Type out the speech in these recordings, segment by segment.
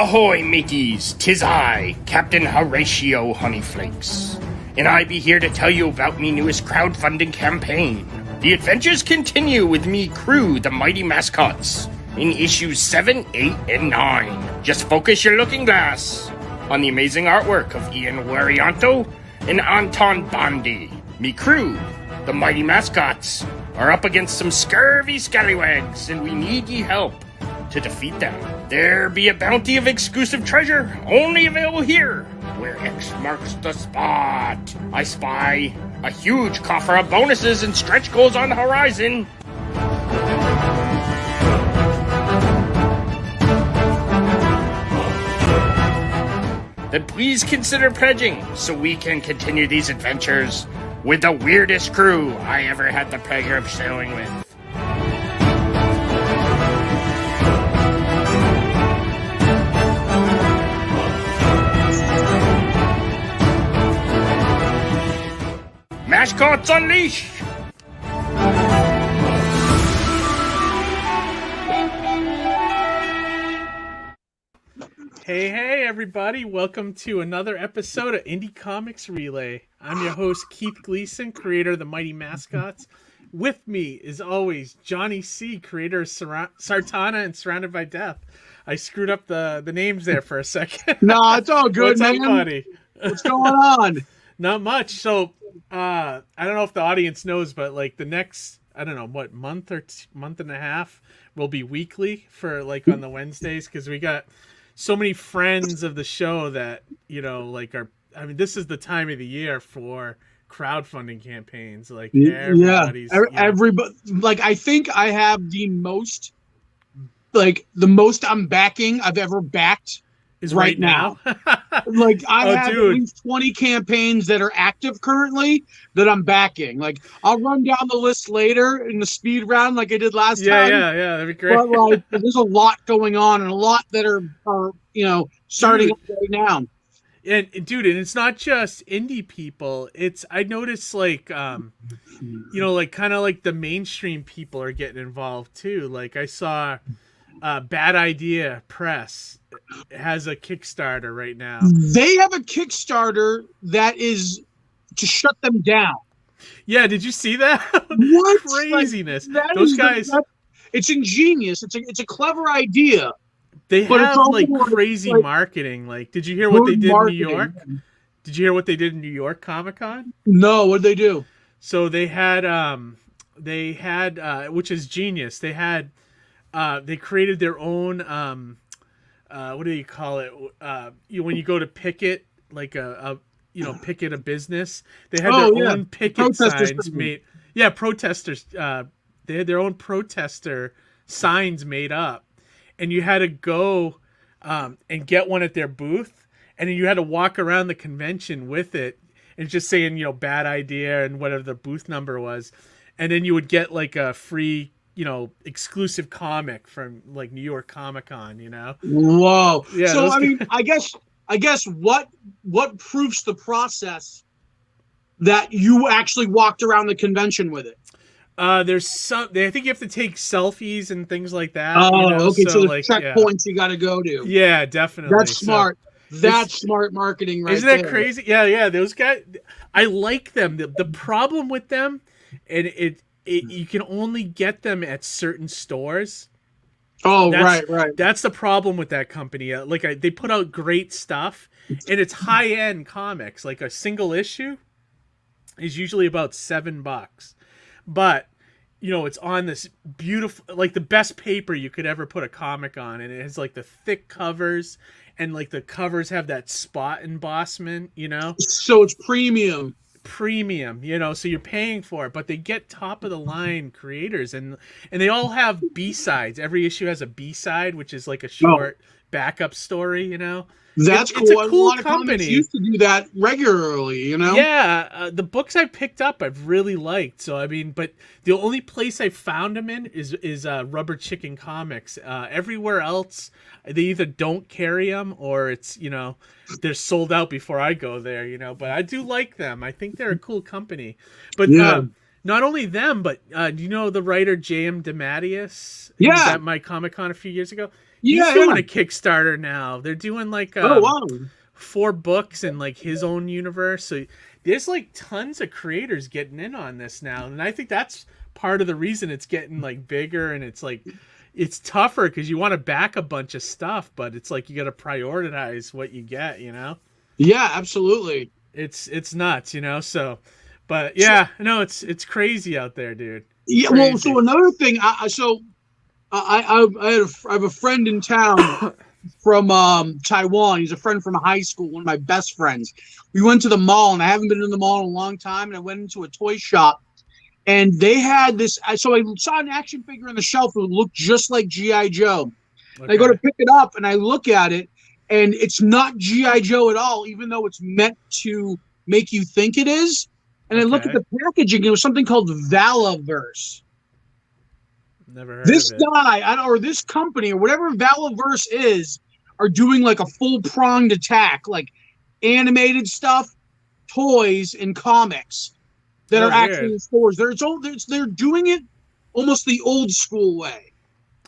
Ahoy, mateys! 'Tis I, Captain Horatio Honeyflakes, and I be here to tell you about me newest crowdfunding campaign. The adventures continue with me crew, the Mighty Mascots, in issues 7, 8, and 9. Just focus your looking glass on the amazing artwork of Ian Warianto and Anton Bondi. Me crew, the Mighty Mascots, are up against some scurvy scallywags, and we need ye help to defeat them. There be a bounty of exclusive treasure, only available here, where X marks the spot. I spy a huge coffer of bonuses and stretch goals on the horizon. Then please consider pledging so we can continue these adventures with the weirdest crew I ever had the pleasure of sailing with. Mascots Unleash! Hey, everybody. Welcome to another episode of Indie Comics Relay. I'm your host, Keith Gleason, creator of the Mighty Mascots. With me, as always, Johnny C., creator of Sartana and Surrounded by Death. I screwed up the names there for a second. No, it's all good, What's man. up, buddy? What's going on? Not much. So, I don't know if the audience knows, but like the next, I don't know, what, month and a half will be weekly for like on the Wednesdays, because we got so many friends of the show that, you know, like this is the time of the year for crowdfunding campaigns. Like everybody's, everybody. Like I think I have the most I'm backing I've ever backed is right now. Like I have dude. at least 20 campaigns that are active currently that I'm backing. Like I'll run down the list later in the speed round like I did last time. Yeah, that'd be great. But like there's a lot going on and a lot that are starting up right now. And dude, and it's not just indie people. I noticed like like kind of like the mainstream people are getting involved too. Like I saw Bad Idea Press has a Kickstarter right now. They have a Kickstarter that is to shut them down. Yeah, did you see that? What craziness? Like, those guys. It's ingenious. It's a clever idea. They have like crazy marketing. Like, did you hear what they did in New York? Did you hear what they did in New York Comic-Con? No, what did they do? So they had which is genius. They created their own what do you call it? When you go to picket, like picket a business, they had their own picket signs made. Yeah, protesters. They had their own protester signs made up, and you had to go and get one at their booth, and then you had to walk around the convention with it and just saying, bad idea and whatever the booth number was, and then you would get like a free exclusive comic from like New York Comic-Con, Whoa. Yeah, so I mean, I guess what proofs the process that you actually walked around the convention with it? There's some. I think you have to take selfies and things like that. Oh, okay. So like, checkpoints you got to go to. Yeah, definitely. That's smart. That's smart marketing, right? Isn't that crazy? Yeah. Those guys, I like them. The problem with them, and you can only get them at certain stores. Oh, right. That's the problem with that company. They put out great stuff, and it's high-end comics. Like a single issue is usually about $7, but it's on this beautiful, like the best paper you could ever put a comic on, and it has like the thick covers, and like the covers have that spot embossment. So it's premium, so you're paying for it, but they get top of the line creators, and they all have B-sides. Every issue has a B-side, which is like a short backup story. That's cool. It's a cool lot of company. Used to do that regularly. Yeah, the books I picked up I've really liked. So I mean, but the only place I found them in is Rubber Chicken Comics. Everywhere else, they either don't carry them or it's they're sold out before I go there. But I do like them. I think they're a cool company. But not only them, but do you know the writer J.M. DeMatteis? Yeah, he was at my Comic-Con a few years ago. He's doing a Kickstarter now. They're doing like oh wow. 4 books in like his own universe. So there's like tons of creators getting in on this now, and I think that's part of the reason it's getting like bigger, and it's like it's tougher because you want to back a bunch of stuff, but it's like you got to prioritize what you get, you know? Yeah, absolutely. It's nuts, you know. So, but yeah, no, it's crazy out there, dude. Yeah. Crazy. Well, so another thing, I have a friend in town from Taiwan. He's a friend from high school, one of my best friends. We went to the mall, and I haven't been in the mall in a long time. And I went into a toy shop, and they had this. So I saw an action figure on the shelf that looked just like G.I. Joe. Okay. I go to pick it up, and I look at it, and it's not G.I. Joe at all, even though it's meant to make you think it is. And I look at the packaging, it was something called Valaverse. Never heard this of it. guy, or this company, or whatever Valaverse is, are doing like a full-pronged attack, like animated stuff, toys, and comics that are actually in stores. They're doing it almost the old school way.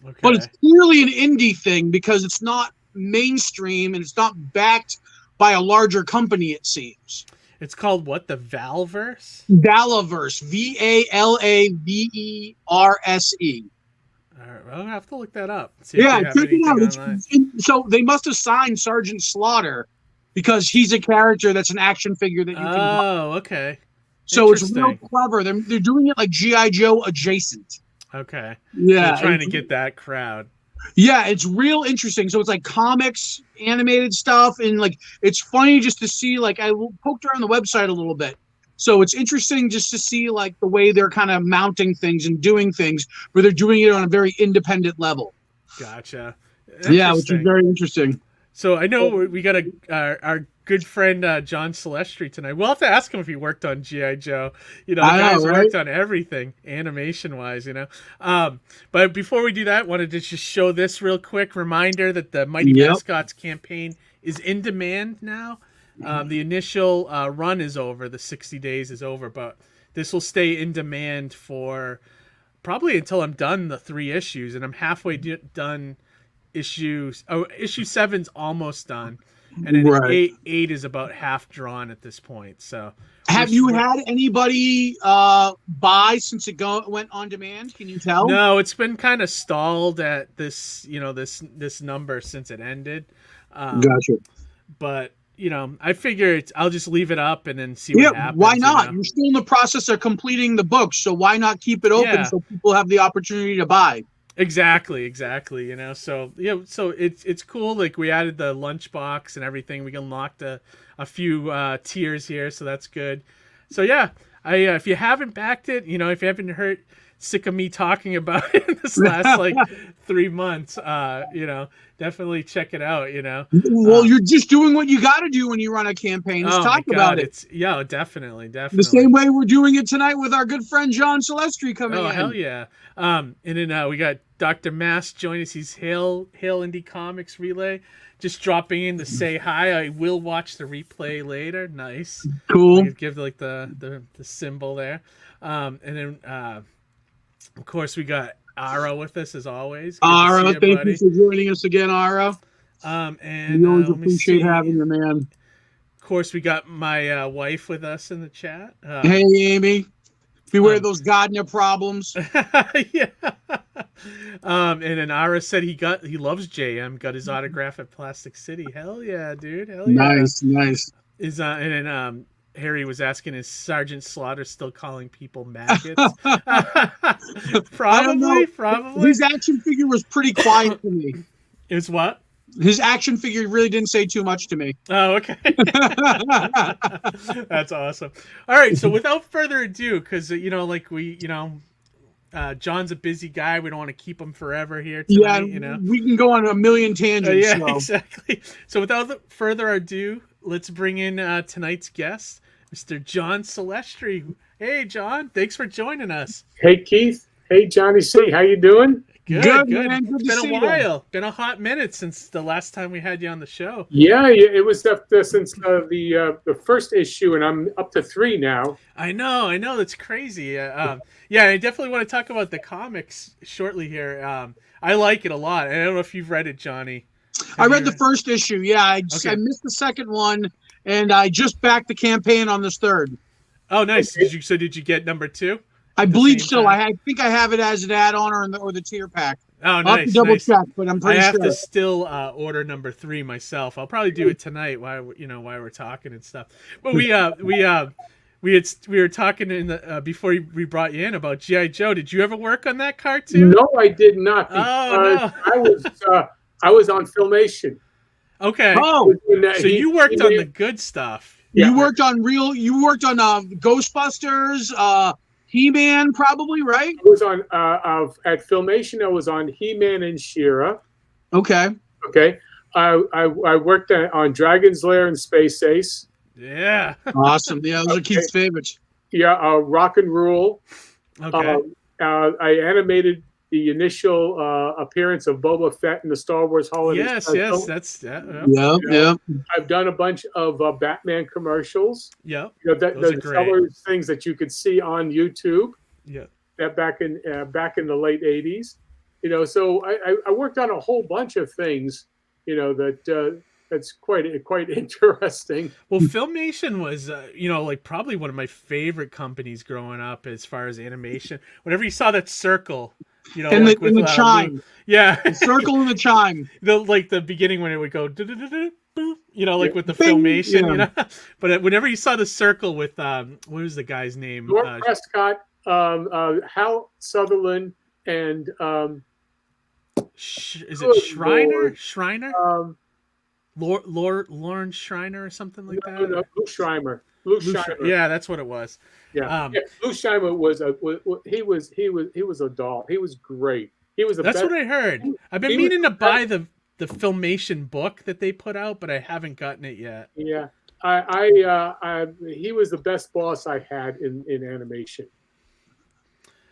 Okay. But it's clearly an indie thing because it's not mainstream and it's not backed by a larger company, it seems. It's called what? The Valaverse? Valaverse. Valaverse. All right, well, I'll have to look that up. Yeah, check it out. So they must have signed Sergeant Slaughter because he's a character that's an action figure that you can buy. Oh, okay. So it's real clever. They're doing it like G.I. Joe adjacent. Okay. Yeah. So trying to get that crowd. Yeah, it's real interesting. So it's like comics, animated stuff, and like it's funny just to see. Like I poked around the website a little bit, so it's interesting just to see like the way they're kind of mounting things and doing things, where they're doing it on a very independent level. Gotcha. Yeah, which is very interesting. So I know we got our good friend John Celestri tonight. We'll have to ask him if he worked on G.I. Joe. You know, the guy's worked on everything animation-wise, you know. But before we do that, wanted to just show this real quick reminder that the Mighty Mascots campaign is in demand now. The initial run is over. The 60 days is over, but this will stay in demand for probably until I'm done the 3 issues, and I'm halfway done. Issue 7's almost done, and then 8 is about half drawn at this point. So have you had anybody buy since it went on demand? Can you tell? No, it's been kind of stalled at this, you know, this number since it ended. Gotcha. But you know, I figure I'll just leave it up and then see what happens. Why not? You know? You're still in the process of completing the book, so why not keep it open so people have the opportunity to buy? Exactly. You know, so so it's cool. Like we added the lunchbox and everything. We unlocked a few tiers here, so that's good. So yeah, if you haven't backed it, you know, if you haven't heard sick of me talking about it in this last like 3 months, you know, definitely check it out. You know, well, you're just doing what you got to do when you run a campaign. Let's talk about it. Definitely. The same way we're doing it tonight with our good friend John Celestri coming in. Oh hell yeah! And then we got Dr. Mass join us. He's Hail Indie Comics Relay, just dropping in to say hi. I will watch the replay later. Nice, cool. Give like the symbol there, and then of course we got Ara with us as always. Ara, thank you for joining us again, Ara. And we always appreciate having you, man. Of course, we got my wife with us in the chat. Hey, Amy. Beware those Gardner problems. Yeah. And then Ara said he loves JM, got his autograph at Plastic City. Hell yeah, dude. Hell yeah. Nice. And then Harry was asking, is Sergeant Slaughter still calling people maggots? Probably. His action figure was pretty quiet to me. It was what? His action figure really didn't say too much to me. Oh, okay. That's awesome. All right, so without further ado, because John's a busy guy. We don't want to keep him forever here tonight, you know. We can go on a million tangents. Exactly. So without further ado, let's bring in tonight's guest, Mr. John Celestri. Hey, John, thanks for joining us. Hey, Keith. Hey, Johnny C. How you doing? Good. man. Good It's to been see a you. while. Been a hot minute since the last time we had you on the show. Yeah, it was up there since the first issue, and I'm up to 3 now. I know. That's crazy. Yeah, I definitely want to talk about the comics shortly here. I like it a lot. I don't know if you've read it, Johnny. I read the first issue. Yeah, I missed the second one, and I just backed the campaign on this third. Oh, nice. Did you get number 2? I believe so. I think I have it as an add-on or the tier pack. Oh, nice. I'll have to double check, but I'm pretty sure. I have to still order number 3 myself. I'll probably do it tonight while we're talking and stuff. But we were talking in the before we brought you in about G.I. Joe. Did you ever work on that cartoon? No, I did not. Because I was on Filmation. Okay. Oh, so you worked on the good stuff. Yeah. You worked on Ghostbusters, He-Man, probably, right? I was on at Filmation. I was on He-Man and She-Ra. Okay. I worked on Dragon's Lair and Space Ace. Yeah. Awesome. Yeah, those are Keith's favorites. Yeah, Rock and Rule. Okay. I animated the initial appearance of Boba Fett in the Star Wars holiday. Yes, that's yeah. I've done a bunch of Batman commercials. Yeah, the seller things that you could see on YouTube. Yeah, that back in the late '80s. So I worked on a whole bunch of things. That's quite interesting. Well, Filmation was, like probably one of my favorite companies growing up as far as animation. Whenever you saw that circle, and like the chime, the circle and the chime, the beginning when it would go, boop, like with the Filmation, But whenever you saw the circle with, what was the guy's name? Norm Prescott, Hal Sutherland, and is it Schreiner? Schreiner? Lauren Schreiner or something like that? No, Lou Schreiber. Lou Schreiber. Yeah, that's what it was. Yeah, Lou Schreiber was a doll. He was great. He was That's what I heard. I've been meaning to buy the Filmation book that they put out, but I haven't gotten it yet. Yeah, he was the best boss I had in animation.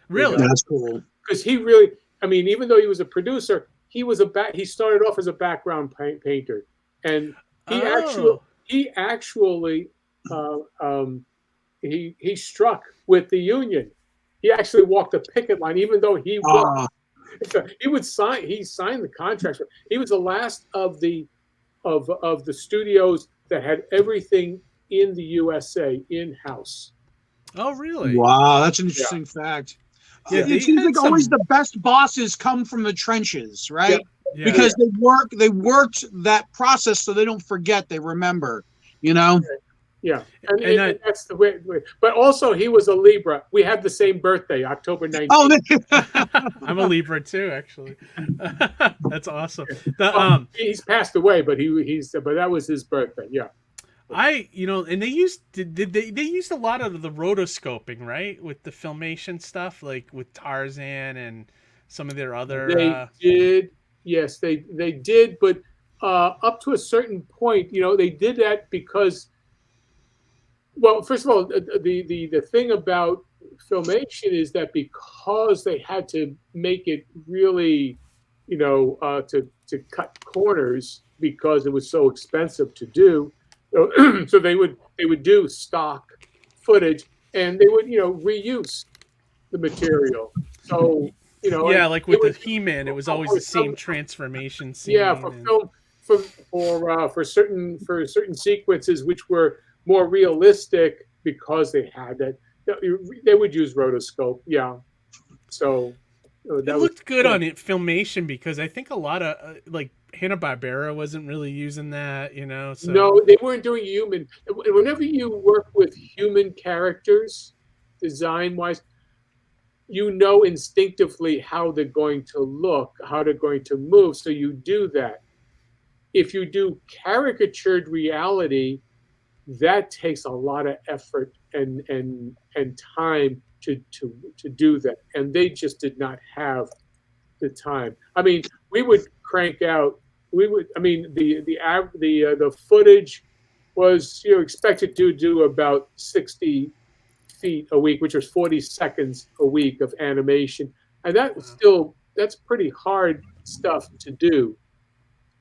Really? That's cool. Because he really, even though he was a producer, he started off as a background painter. And he actually struck with the union. He actually walked the picket line, even though he signed the contracts. He was the last of the studios that had everything in the USA in-house. Oh, really? Wow, that's an interesting fact. Yeah, it seems like always the best bosses come from the trenches, right? Yeah. Yeah. Because they worked that process so they don't forget, they remember, Yeah, and that's the way. But also, he was a Libra. We had the same birthday, October 19th. Oh, I'm a Libra too, actually. That's awesome. He's passed away, but but that was his birthday. Yeah. And they used they used a lot of the rotoscoping, right, with the Filmation stuff, like with Tarzan and some of their other. They did. Yes, they did, but up to a certain point, they did that because, well, first of all, the thing about Filmation is that because they had to make it really, to cut corners because it was so expensive to do, so they would do stock footage and they would reuse the material. So. Like with the He-Man, it was always the same transformation scene. Yeah, for certain sequences which were more realistic because they had that, they would use rotoscope. Yeah, so it looked good on it Filmation because I think a lot of like Hanna-Barbera wasn't really using that, So. No, they weren't doing human. Whenever you work with human characters, design-wise, instinctively how they're going to look, how they're going to move, so you do that. If you do caricatured reality, that takes a lot of effort and time to do that, and they just did not have the time. We would crank out. The footage was expected to do about 60 feet a week, which was 40 seconds a week of animation, and that was still that's pretty hard stuff to do,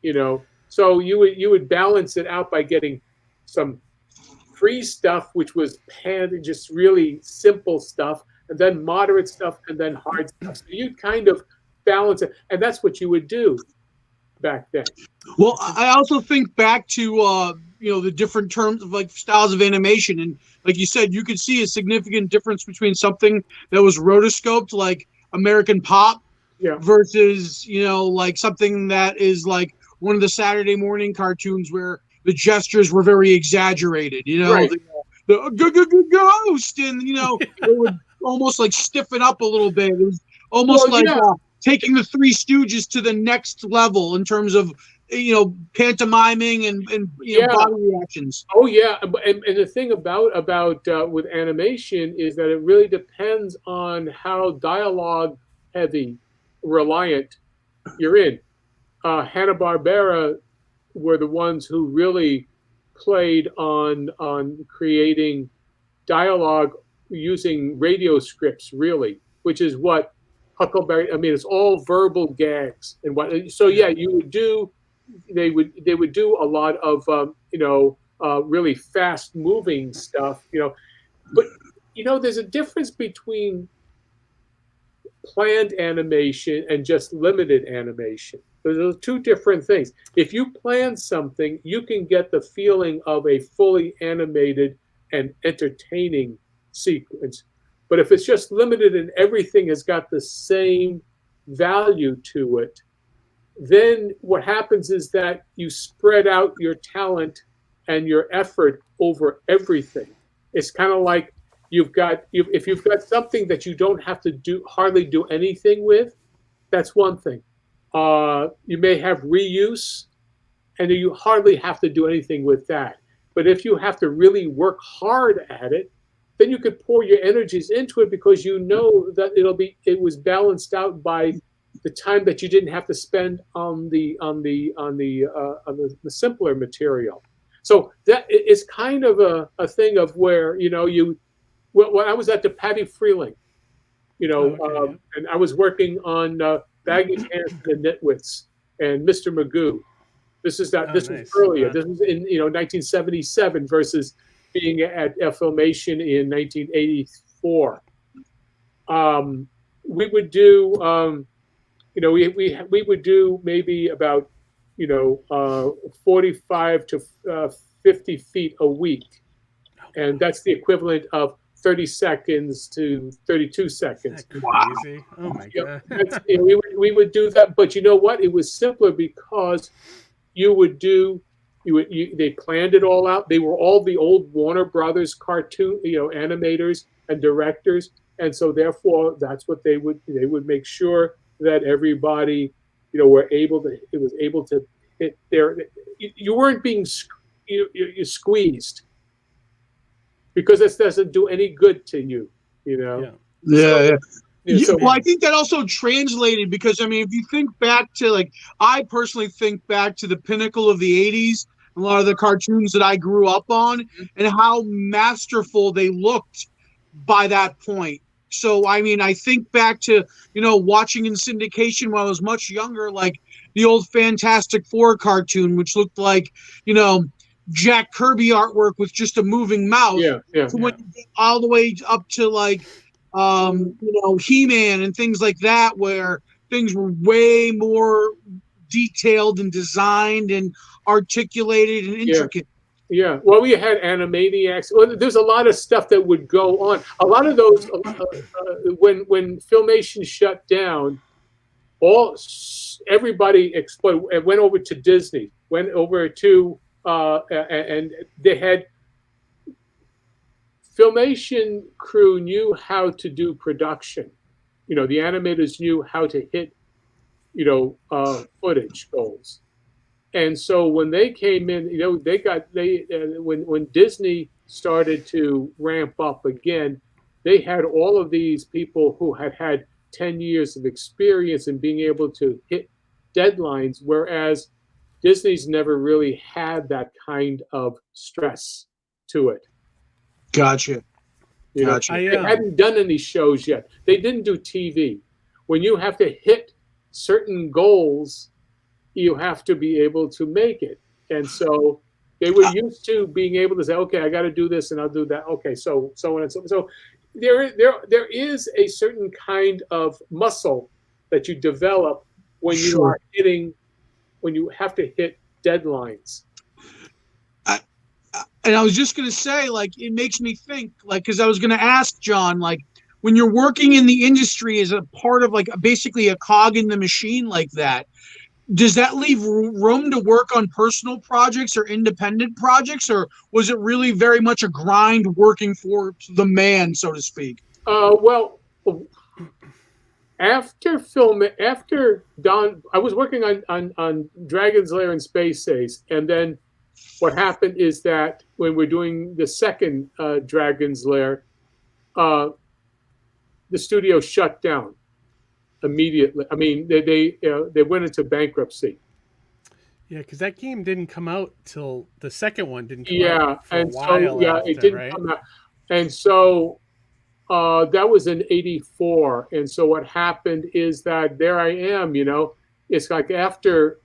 you know. So you would balance it out by getting some free stuff, which was just really simple stuff, and then moderate stuff, and then hard stuff. So you'd kind of balance it, and that's what you would do back then. Well, I also think back to the different terms of like styles of animation, and like you said, you could see a significant difference between something that was rotoscoped like American Pop versus like something that is like one of the Saturday morning cartoons where the gestures were very exaggerated, Right. the ghost, and it would almost like stiffen up a little bit. It was almost taking the Three Stooges to the next level in terms of pantomiming and body reactions. Oh yeah, and the thing about with animation is that it really depends on how dialogue heavy, reliant you're in. Hanna-Barbera were the ones who really played on creating dialogue using radio scripts, really, which is what Huckleberry. I mean, it's all verbal gags and what. So yeah, you would do. They would do a lot of really fast moving stuff. But there's a difference between planned animation and just limited animation. Those are two different things. If you plan something, you can get the feeling of a fully animated and entertaining sequence. But if it's just limited and everything has got the same value to it, then what happens is that you spread out your talent and your effort over everything. It's kind of like if you've got something that you don't have to hardly do anything with, that's one thing. You may have reuse, and you hardly have to do anything with that. But if you have to really work hard at it, then you could pour your energies into it because you know that it was balanced out by the time that you didn't have to spend on the simpler material. So that is kind of a thing of where when I was at the Patty Freeling, and I was working on Baggage Hands and the Nitwits and Mr. Magoo. This was earlier. This was in 1977 versus being at Filmation in 1984. We would do we would do maybe about 45 to 50 feet a week, and that's the equivalent of 30 seconds to 32 seconds. Wow! Oh my god! We would do that, but you know what? It was simpler because they planned it all out. They were all the old Warner Brothers cartoon animators and directors, and so therefore that's what they would make sure that everybody was able to hit their. You weren't being squeezed, because this doesn't do any good to you, Yeah. So, well, I think that also translated because, I mean, if you think back to, I personally think back to the pinnacle of the 80s, a lot of the cartoons that I grew up on, and how masterful they looked by that point. So, I mean, I think back to, watching in syndication when I was much younger, like the old Fantastic Four cartoon, which looked like, Jack Kirby artwork with just a moving mouth. When you get all the way up to He-Man and things like that, where things were way more detailed and designed and articulated and intricate. Yeah. Well, we had Animaniacs. Well, there's a lot of stuff that would go on. A lot of those, when Filmation shut down, everybody exploded. It went over to Disney. Went over to and they had Filmation crew knew how to do production. The animators knew how to hit, footage goals. And so when they came in, when Disney started to ramp up again, they had all of these people who had 10 years of experience in being able to hit deadlines, whereas Disney's never really had that kind of stress to it. Gotcha. They hadn't done any shows yet. They didn't do TV. When you have to hit certain goals, you have to be able to make it. And so they were used to being able to say, okay, I got to do this and I'll do that. Okay, so on and so on. So there is a certain kind of muscle that you develop when you are hitting, when you have to hit deadlines. And I was just going to say, like, it makes me think, like, because I was going to ask John, like, when you're working in the industry as a part of, like, basically a cog in the machine like that, does that leave room to work on personal projects or independent projects, or was it really very much a grind working for the man, so to speak? Well, after Don, I was working on Dragon's Lair and Space Ace, and then what happened is that when we're doing the second Dragon's Lair, the studio shut down immediately. I mean, they went into bankruptcy. Yeah, because that game didn't come out till the second one didn't come out for and a while. so after, it didn't right? come out, and so that was in '84. And so what happened is that there I am. It's like after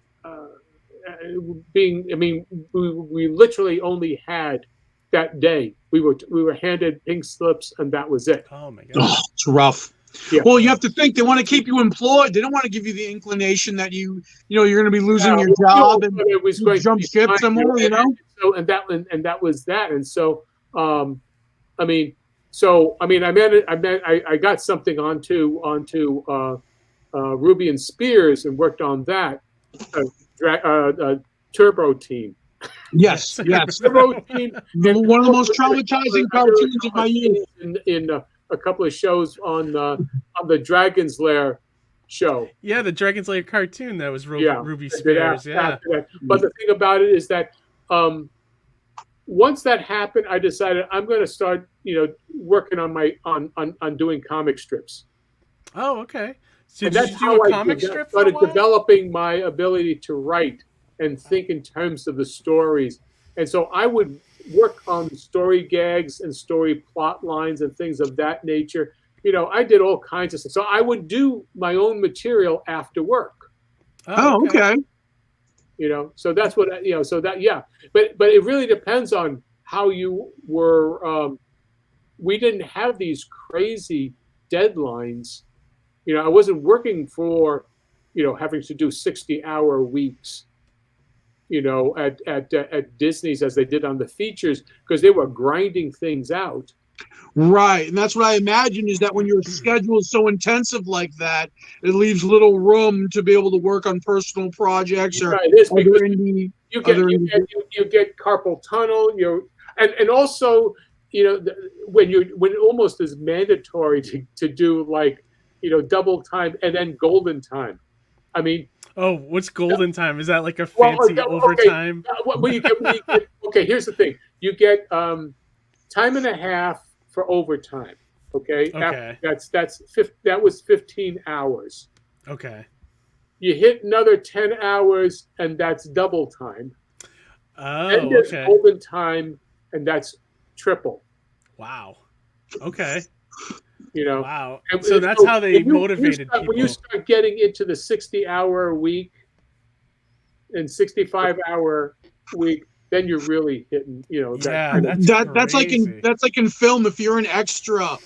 being. I mean, we literally only had that day. We were handed pink slips, and that was it. Oh my god, Oh, it's rough. Yeah. Well, you have to think they want to keep you employed. They don't want to give you the inclination that you're going to be losing your job and it was going jump to ship somewhere. So and that was that. And so, I got something onto Ruby and Spears and worked on that. Turbo Team. Yes. Turbo Team. One of the most traumatizing cartoons of my youth. In a couple of shows on the Dragon's Lair show. Yeah, the Dragon's Lair cartoon that was Ruby Spears. But the thing about it is that once that happened, I decided I'm going to start, working on doing comic strips. Oh, okay. So and did that's you how do a I comic strip? started developing my ability to write and think in terms of the stories. And so I would work on story gags and story plot lines and things of that nature. I did all kinds of stuff. So I would do my own material after work. Oh, okay. So that's what, but it really depends on how you were. We didn't have these crazy deadlines. I wasn't working for, having to do 60-hour weeks. At Disney's as they did on the features, because they were grinding things out. Right. And that's what I imagine is that when your schedule is so intensive like that, it leaves little room to be able to work on personal projects or it is because indie, you get carpal tunnel, and also, when almost is mandatory to do like, double time and then golden time. I mean, oh, what's golden time? Is that like a fancy overtime? Okay, here's the thing. You get time and a half for overtime. Okay. That was 15 hours. Okay. You hit another 10 hours, and that's double time. Oh, and there's okay. golden time, and that's triple. Wow. Okay. Wow. And so that's how they motivated people. When you start getting into the 60-hour week and 65-hour week, then you're really hitting, that's like in film. If you're an extra,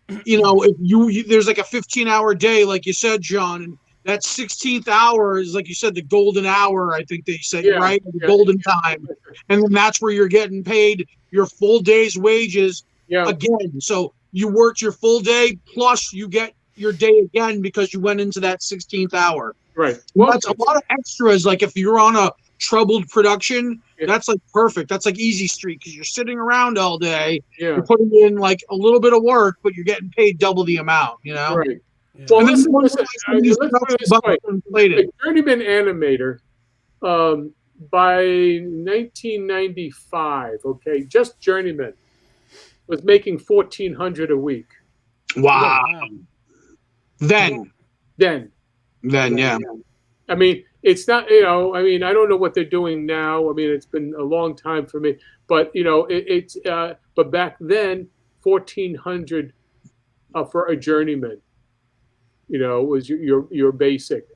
if you there's like a 15-hour day, like you said, John, and that 16th hour is, like you said, the golden hour. I think they say, right? The golden time, and then that's where you're getting paid your full day's wages again. So you worked your full day, plus you get your day again because you went into that 16th hour. Right. Well, that's a lot of extras. Like if you're on a troubled production, that's like perfect. That's like Easy Street because you're sitting around all day. Yeah. You're putting in like a little bit of work, but you're getting paid double the amount. Right. Yeah. Well, let's put it this way. The Journeyman Animator, by 1995, just Journeyman was making $1,400 a week. Wow. Then, yeah. I mean, it's not, I don't know what they're doing now. I mean, it's been a long time for me, but but back then, $1,400 for a journeyman, was your basic.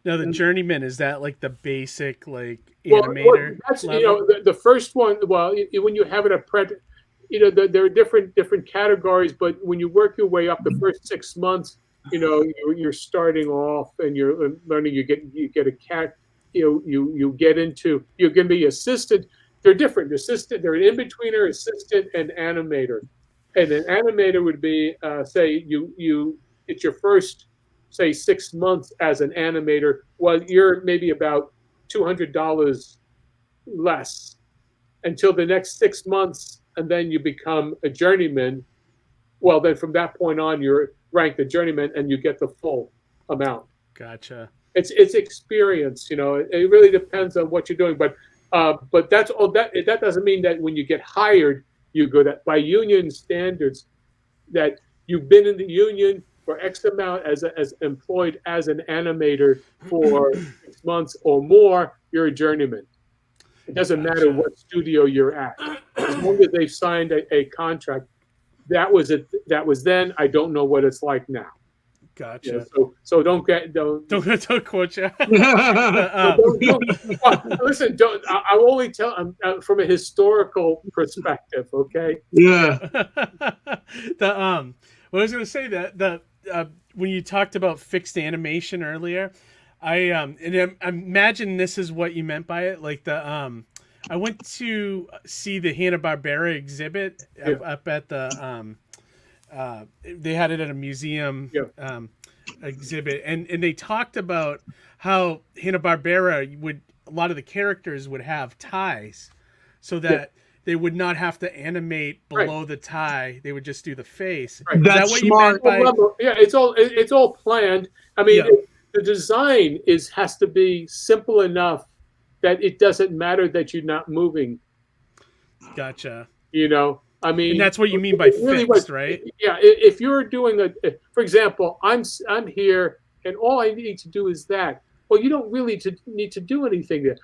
Now the journeyman, is that like the basic like Well, animator that's level? the first one. Well, when you have an apprentice, there are different categories, but when you work your way up, the first 6 months, you're starting off and you're learning. You get a cat. You get into, you're going to be assistant. They're different. Assistant, they're an in-betweener, assistant, and animator. And an animator would be, say, it's your first, say, 6 months as an animator. Well, you're maybe about $200 less until the next 6 months, and then you become a journeyman. Well, then from that point on, you're ranked a journeyman, and you get the full amount. Gotcha. It's experience. It really depends on what you're doing, but that's all. That doesn't mean that when you get hired, you go that by union standards, that you've been in the union for X amount as employed as an animator for 6 months or more, you're a journeyman. It doesn't matter what studio you're at, as long as they've signed a contract. That was it. That was then. I don't know what it's like now. Gotcha. So don't quote you. Listen. I only tell from a historical perspective. Okay. Yeah. What I was going to say that when you talked about fixed animation earlier, I imagine this is what you meant by it. Like I went to see the Hanna-Barbera exhibit up at the they had it at a museum exhibit, and they talked about how Hanna-Barbera a lot of the characters would have ties so that they would not have to animate below the tie. They would just do the face. Right. Is That's that what smart. you meant by? Yeah, it's all planned. I mean, the design has to be simple enough that it doesn't matter that you're not moving. Gotcha. I mean, and that's what you mean by fixed, right? Yeah. If you're doing for example, I'm here, and all I need to do is that. Well, you don't really need to do anything there,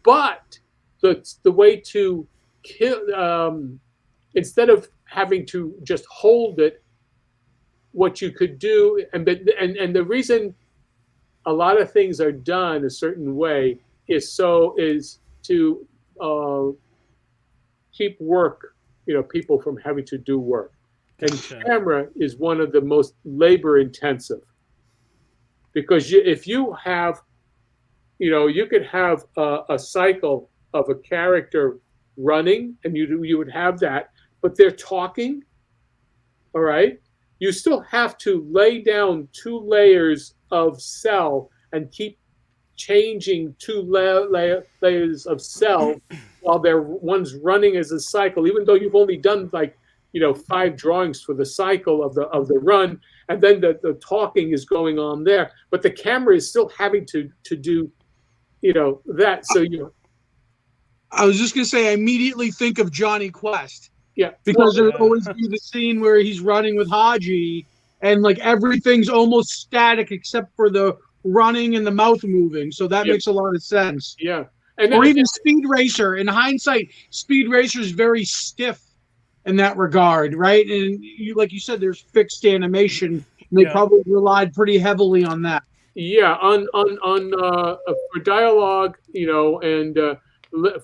but the way to kill, instead of having to just hold it, what you could do, and the reason a lot of things are done a certain way is to keep work, people from having to do work. Gotcha. And camera is one of the most labor intensive, because if you have, you could have a cycle of a character running, and you would have that, but they're talking. All right. You still have to lay down 2 layers of cell and keep changing 2 layers of cell while one's running as a cycle, even though you've only done 5 drawings for the cycle of the run, and then the talking is going on there, but the camera is still having to do that. So I was just gonna say, I immediately think of Johnny Quest. Yeah, because there would always be the scene where he's running with Haji, and everything's almost static except for the running and the mouth moving. So that makes a lot of sense. Yeah, or even Speed Racer. In hindsight, Speed Racer is very stiff in that regard, right? And like you said, there's fixed animation, and they probably relied pretty heavily on that. Yeah, on for dialogue, and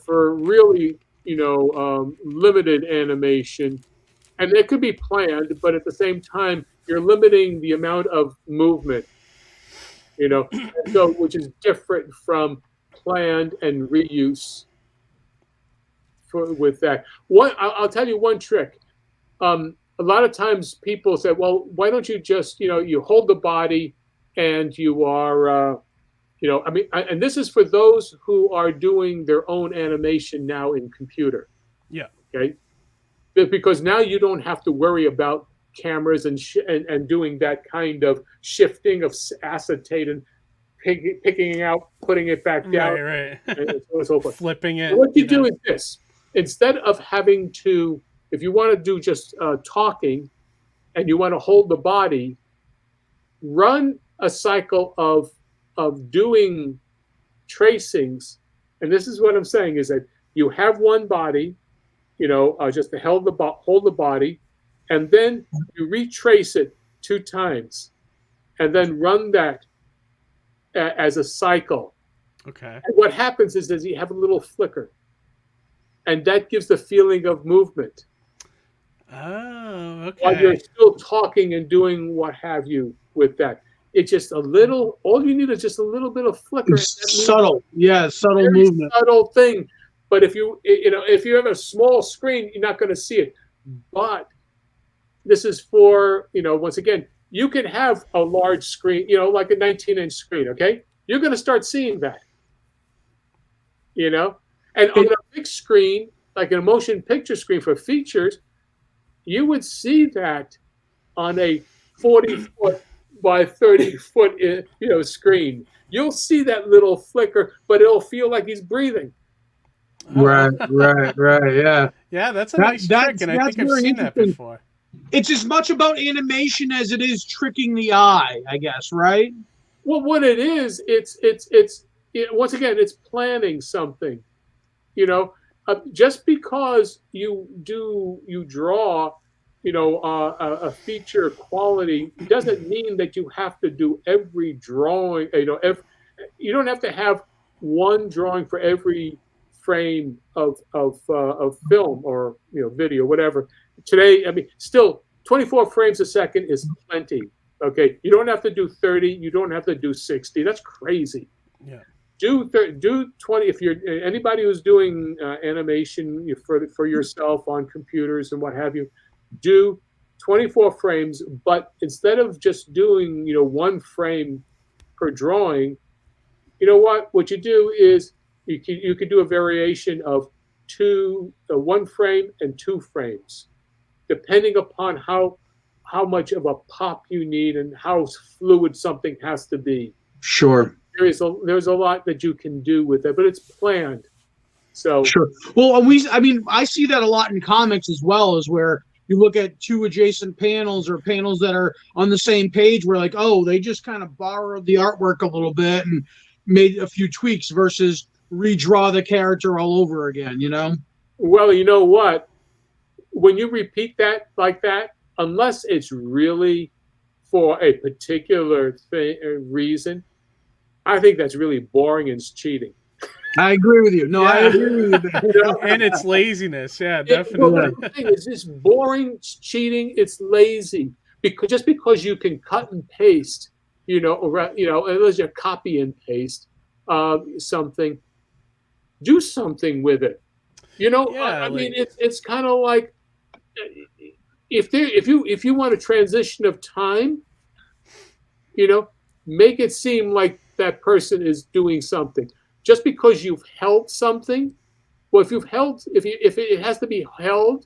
for really. Limited animation, and it could be planned, but at the same time, you're limiting the amount of movement, so which is different from planned and reuse. With that, I'll tell you one trick. A lot of times people say, "Well, why don't you just, you hold the body, and you are." And this is for those who are doing their own animation now in computer. Yeah. Okay. Because now you don't have to worry about cameras and doing that kind of shifting of acetate and picking out, putting it back down, right. And so forth. Flipping it. So what you do is this: instead of having to, if you want to do just talking, and you want to hold the body, run a cycle of doing tracings. And this is what I'm saying, is that you have one body, just to hold the body, and then you retrace it 2 times, and then run that as a cycle. Okay. And what happens is you have a little flicker, and that gives the feeling of movement. Oh, okay. While you're still talking and doing what have you with that. It's just a little, all you need is just a little bit of flicker. Subtle. Yeah, subtle very movement. Subtle thing. But if you have a small screen, you're not going to see it. But this is for, once again, you can have a large screen, like a 19-inch screen, okay? You're going to start seeing that, And on a big screen, like a motion picture screen for features, you would see that on a 40-foot by 30-foot, screen. You'll see that little flicker, but it'll feel like he's breathing. Right, yeah. Yeah, that's a nice trick, and I think I've seen that before. It's as much about animation as it is tricking the eye, I guess, right? Well, what it is, it's once again, it's planning something. Just because you draw, a feature quality doesn't mean that you have to do every drawing. You don't have to have one drawing for every frame of film or video, whatever. Today, still 24 frames a second is plenty. Okay, you don't have to do 30. You don't have to do 60. That's crazy. Yeah. Do 20 if you're anybody who's doing animation for yourself on computers and what have you. Do 24 frames, but instead of just doing one frame per drawing, what you do is you could do a variation of one frame and 2 frames, depending upon how much of a pop you need and how fluid something has to be. Sure. There's a lot that you can do with it, but it's planned. So sure. Well, I see that a lot in comics as well, as where you look at 2 adjacent panels or panels that are on the same page where they just kind of borrowed the artwork a little bit and made a few tweaks versus redraw the character all over again, Well, you know what? When you repeat that like that, unless it's really for a particular reason, I think that's really boring and it's cheating. I agree with you. No, I agree with you. And it's laziness. Yeah, definitely. Well, the thing is, it's boring, it's cheating, it's lazy. Because you can cut and paste, unless you copy and paste something, do something with it. It's kind of like if you want a transition of time, make it seem like that person is doing something. Just because you've held something, well, if it has to be held,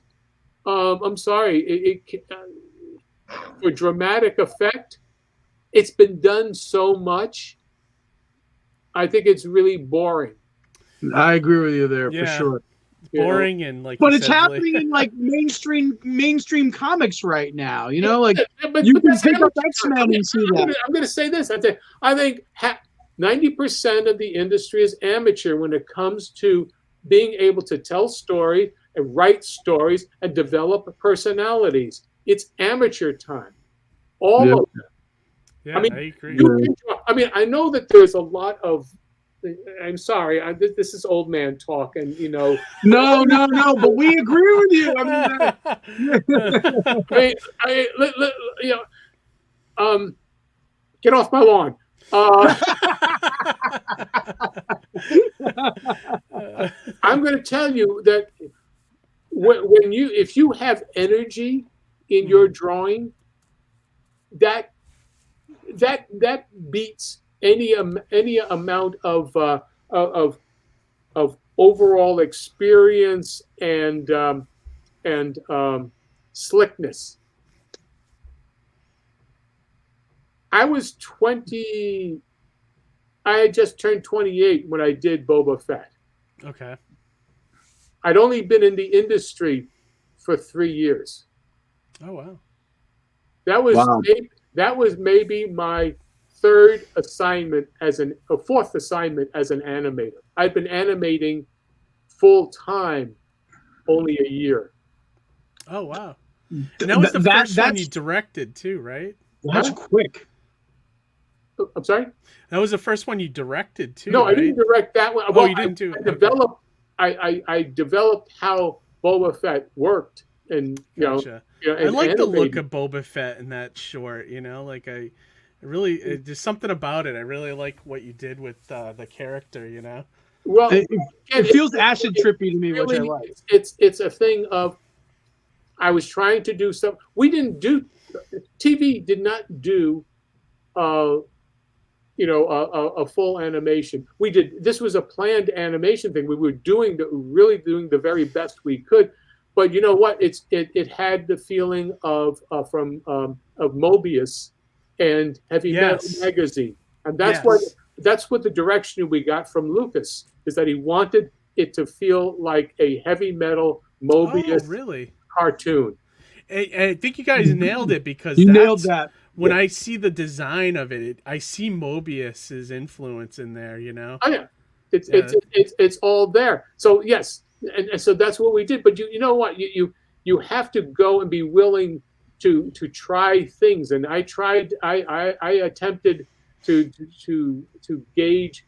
I'm sorry, for dramatic effect, it's been done so much. I think it's really boring. I agree with you there for sure. Boring and but it's happening in mainstream comics right now. You can pick up X-Men and see that. I'm going to say this. I think 90% of the industry is amateur when it comes to being able to tell stories and write stories and develop personalities. It's amateur time. All of them. Yeah, I agree. I know that there's a lot of. I'm sorry, this is old man talk, and No, but we agree with you. Get off my lawn. I'm going to tell you that if you have energy in your drawing, that beats any amount of overall experience and slickness. I was 20. I had just turned 28 when I did Boba Fett. Okay. I'd only been in the industry for 3 years. Oh wow. That was maybe my fourth assignment as an animator. I'd been animating full time only a year. Oh wow. And that was the first one you directed too, right? That's quick. I'm sorry. That was the first one you directed too. No, right? I didn't direct that one. Oh, Well, you didn't do it. I developed. I developed how Boba Fett worked, and Gotcha. I and like the look animated. of Boba Fett in that short. Like I really there's something about it. I really like what you did with the character. Well, It feels acid trippy to me, which I really, like. it's a thing of I was trying to do something. We didn't do TV. Did not do a full animation. We did. This was a planned animation thing. We were really doing the very best we could. But you know what? It had the feeling of Mobius and Heavy Metal Magazine, and that's what the direction we got from Lucas is that he wanted it to feel like a Heavy Metal Mobius cartoon. I think you guys nailed it, because You nailed that. When I see the design of it, I see Mobius's influence in there. Oh yeah, it's all there. So yes, and so that's what we did. But you know what, you have to go and be willing to try things. And I tried. I attempted to gauge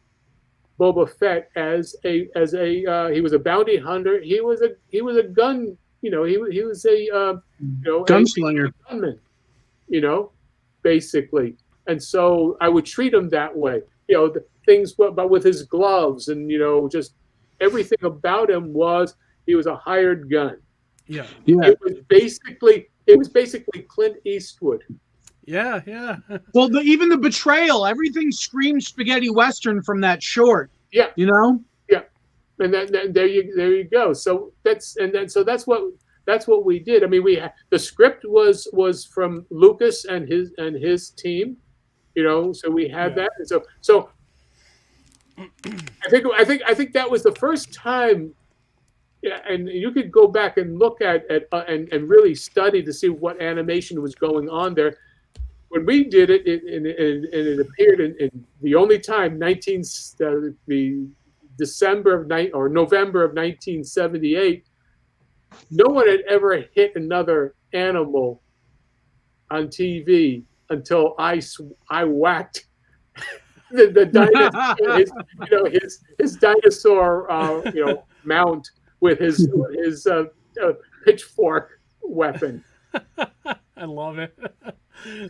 Boba Fett as a he was a bounty hunter. He was a gun. He was a gunslinger, a gunman. Basically. And so I would treat him that way. The things about with his gloves and just everything about him was he was a hired gun. Yeah. It was basically Clint Eastwood. Yeah. Well, even the betrayal, everything screams spaghetti western from that short. Yeah. Yeah. And then there you go. So that's what we did. I mean, the script was from Lucas and his team, so we had that. And so I think that was the first time. Yeah, and you could go back and look at and really study to see what animation was going on there. When we did it, it appeared in the only time the November of 1978. No one had ever hit another animal on TV until I whacked the dinosaur, his dinosaur mount with his pitchfork weapon. I love it.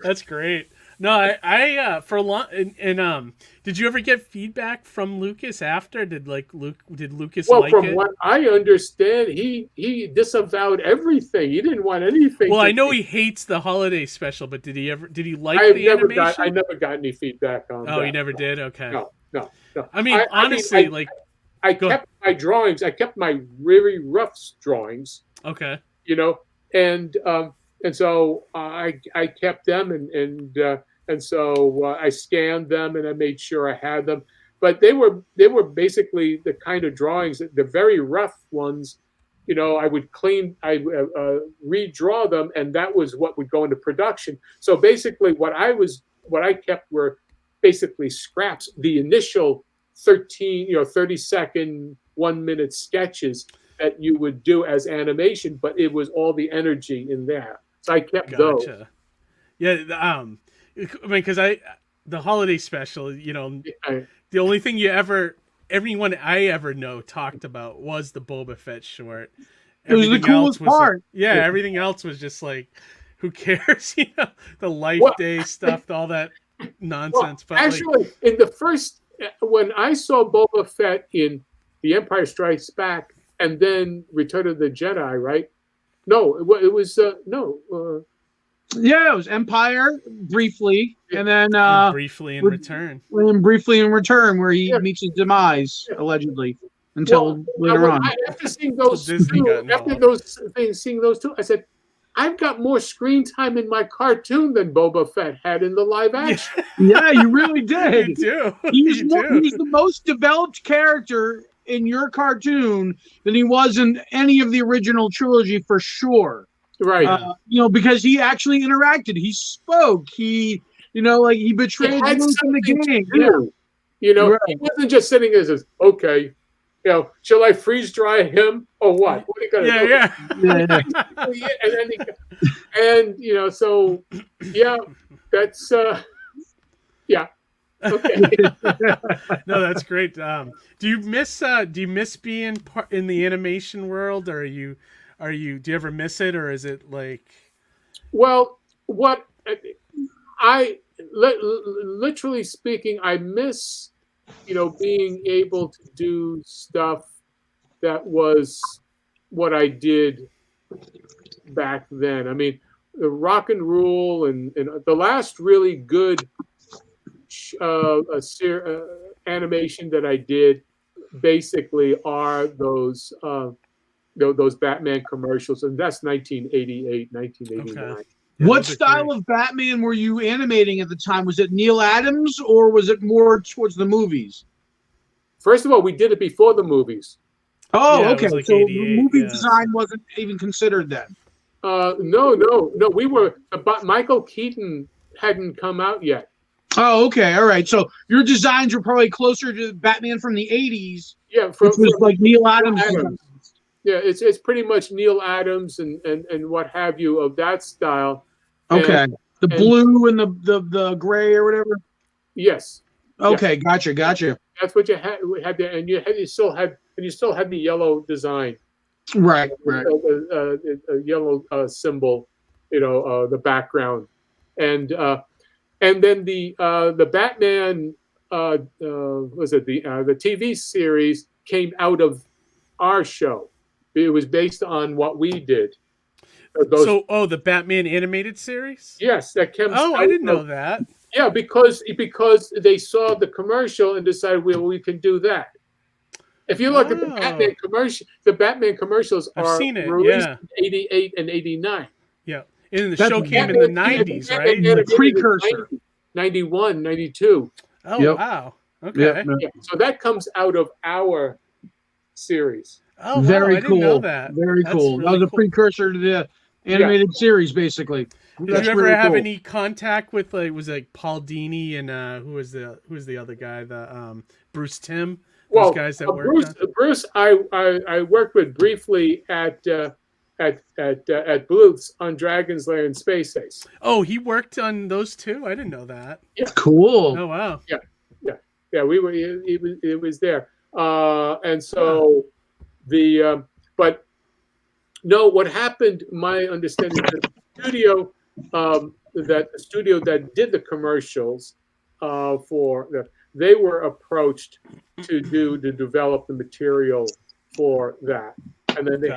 That's great. No, I for a long and did you ever get feedback from Lucas after? Did Lucas like it? Well, from what I understand, he disavowed everything. He didn't want anything. Well, I know he hates the holiday special, but did he like the animation? I never got any feedback on that. Oh, you never did? Okay. No. I mean, honestly, I kept my drawings. I kept my really rough drawings. Okay. And so I kept them and so I scanned them and I made sure I had them. But they were basically the kind of drawings, the very rough ones. I would redraw them, and that was what would go into production. So basically, what I kept were basically scraps. The initial 30-second, 1-minute sketches that you would do as animation, but it was all the energy in there. So I kept those. Yeah, I mean, because the holiday special, the only thing everyone I ever know talked about was the Boba Fett short. It was the coolest part. Everything else was just like, who cares? The Life Day stuff, all that nonsense. But actually, in the first, when I saw Boba Fett in The Empire Strikes Back and then Return of the Jedi, right? No, it was no. Yeah, it was Empire briefly, and then briefly in Return. Briefly in Return, where he meets his demise allegedly until later on. After seeing those two, I said, I've got more screen time in my cartoon than Boba Fett had in the live action. Yeah, you really did. You do. He's the most developed character in your cartoon than he was in any of the original trilogy, for sure. Right. Because he actually interacted. He spoke. He betrayed Luke in the game. Right. He wasn't just sitting there and says, okay, shall I freeze dry him or what? What are you gonna do? And so that's yeah. Okay. No, that's great. Do you miss being in the animation world, or do you ever miss it, or is it like? Well, what I literally speaking, I miss, being able to do stuff that was what I did back then. I mean, the rock and roll and the last really good animation that I did basically are those Batman commercials, and that's 1988, 1989. Okay. Yeah, What those are style great. of Batman were you animating at the time? Was it Neil Adams or was it more towards the movies? First of all, we did it before the movies. Oh, Yeah, it okay. was like So 88, movie yeah. design wasn't even considered then. No. We were, but Michael Keaton hadn't come out yet. Oh, okay. All right. So your designs were probably closer to Batman from the 80s, Yeah, which was like Neil Adams. Yeah, it's pretty much Neil Adams and what have you of that style. Okay. The blue and the gray or whatever. Yes. Okay, gotcha. That's what you had there, and you still had the yellow design. Right. A yellow symbol, the background, and then the Batman was it the TV series came out of our show. It was based on what we did. The Batman animated series? Yes, that came. Oh, I didn't know that. Yeah, because they saw the commercial and decided, well, we can do that. If you look at the Batman commercials I've are seen it, released yeah. in 88 and 89. Yeah. And the show came in the 90s, right? The precursor. 91, 92. Oh, Yep. wow. Okay. Yep. Yeah, so that comes out of our series. Oh, wow. Very I cool. didn't know that. Very That's cool. really That was a cool. precursor to the animated series, basically. Did you ever have any contact with Paul Dini and who was the other guy, the Bruce Timm? Those guys that worked on? Bruce, I worked with briefly at Bluth's on Dragon's Lair and Space Ace. Oh, he worked on those too? I didn't know that. Yeah. Cool. Oh, wow. Yeah. We were. It was there, and so but no. What happened? My understanding is that the studio that did the commercials they were approached to develop the material for that, and then they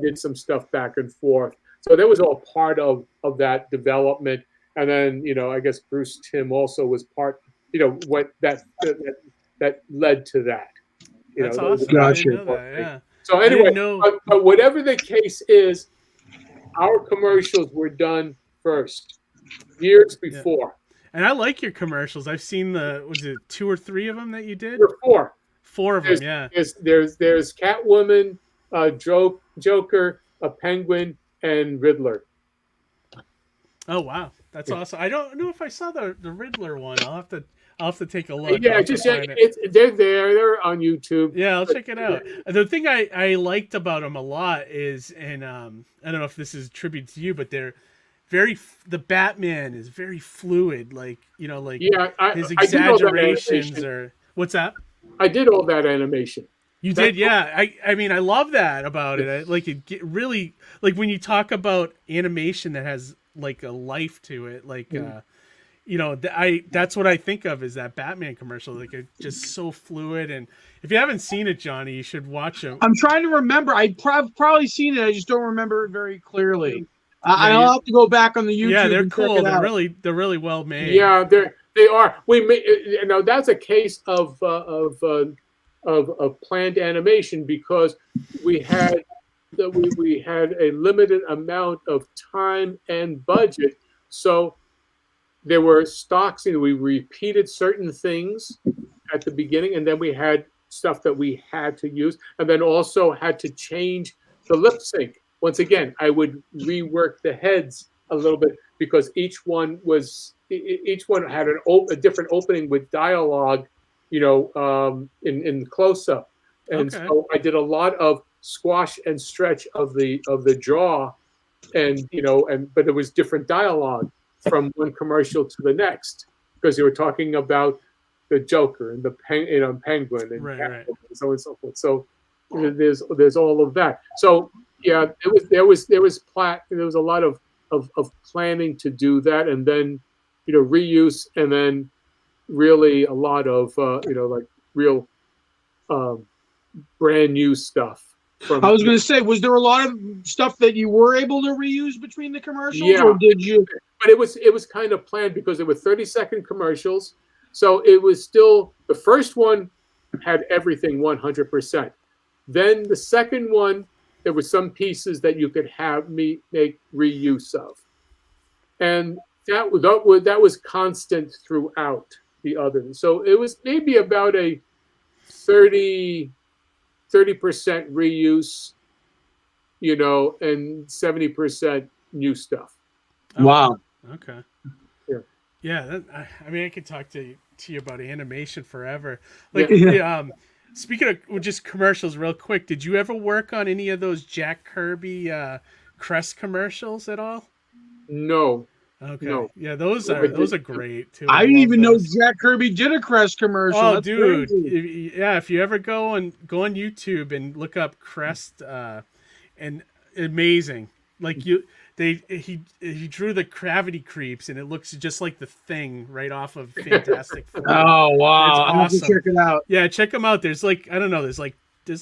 did some stuff back and forth. So that was all part of that development, and then I guess Bruce Timm also was part. What that led to that. That's awesome. Gotcha. I didn't know that, yeah. So anyway, but whatever the case is, our commercials were done first, years before. And I like your commercials. I've seen was it 2 or 3 of them that you did? There were 4. 4 of them, yeah. There's Catwoman, Joker, a Penguin, and Riddler. Oh, wow. That's awesome. I don't know if I saw the Riddler one. I'll have to take a look. Yeah, they're there. They're on YouTube. Yeah, I'll check it out. The thing I liked about them a lot is, and I don't know if this is a tribute to you, but the Batman is very fluid, his exaggerations or what's that? I did all that animation. You did, yeah. I mean, I love that about it. Really when you talk about animation that has like a life to it, that's what I think of is that Batman commercial. It's just so fluid. And if you haven't seen it, Johnny, you should watch it. I'm trying to remember. I've probably seen it. I just don't remember it very clearly. I'll have to go back on the YouTube. Yeah, they're and cool. check it out. They're really well made. Yeah, they are. That's a case of planned animation because we had a limited amount of time and budget, so there were stocks. We repeated certain things at the beginning, and then we had stuff that we had to use, and then also had to change the lip sync. Once again, I would rework the heads a little bit because each one had a different opening with dialogue, in close up, and so I did a lot of squash and stretch of the jaw, but there was different dialogue from one commercial to the next because they were talking about the Joker and the Penguin and Right, right. and so on and so forth. So there's all of that. So yeah, there was a lot of planning to do that, and then reuse, and then really a lot of like real brand new stuff. I was going to say, was there a lot of stuff that you were able to reuse between the commercials, Yeah. or did you? But it was kind of planned because there were 30-second commercials, so it was still the first one had everything 100%. Then the second one, there were some pieces that you could have me make reuse of, and that was constant throughout the others. So it was maybe about a 30% reuse, and 70% new stuff. Wow. Okay. Yeah. Yeah. I mean, I could talk to you about animation forever. Like, speaking of just commercials, real quick, did you ever work on any of those Jack Kirby Crest commercials at all? No. Okay. No. Yeah, those are great too. I didn't even know those. Jack Kirby did a Crest commercial. Oh, That's dude! crazy. If you ever go on YouTube and look up Crest, and amazing, like he drew the gravity creeps, and it looks just like the Thing right off of Fantastic Four. Oh wow! It's I'll have to awesome. check it out. Yeah, check them out. There's like, I don't know, there's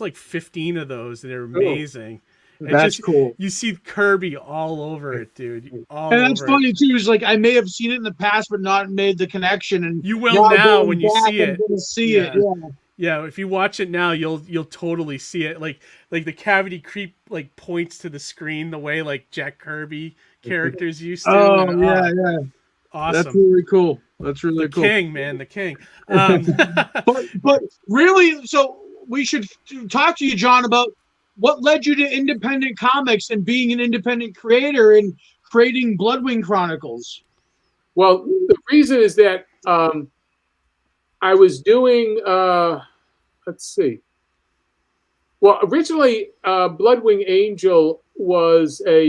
like 15 of those, and they're amazing. That's cool. You see Kirby all over it, dude. And that's funny too. Is like I may have seen it in the past, but not made the connection. And you will now when you see it. See it. Yeah. Yeah, if you watch it now, you'll totally see it. Like the cavity creep like points to the screen the way like Jack Kirby characters used to. Oh yeah. Awesome. That's really cool. That's really cool. King, man, the king. But really, so we should talk to you, John, about what led you to independent comics and being an independent creator and creating Bloodwing Chronicles. Well, the reason is that I was doing, let's see. Well, originally, Bloodwing Angel was I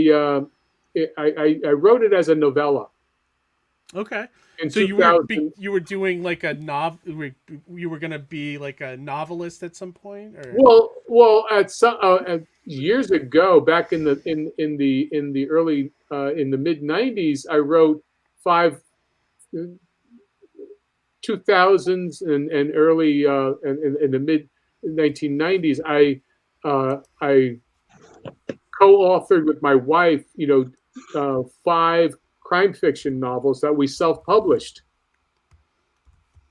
wrote it as a novella. Okay. In so 2000. you were doing like a you were gonna be like a novelist at some point, or well at some years ago, back in the early in the mid 90s, I wrote 2000s and early in the mid 1990s. I co-authored with my wife 5 crime fiction novels that we self-published.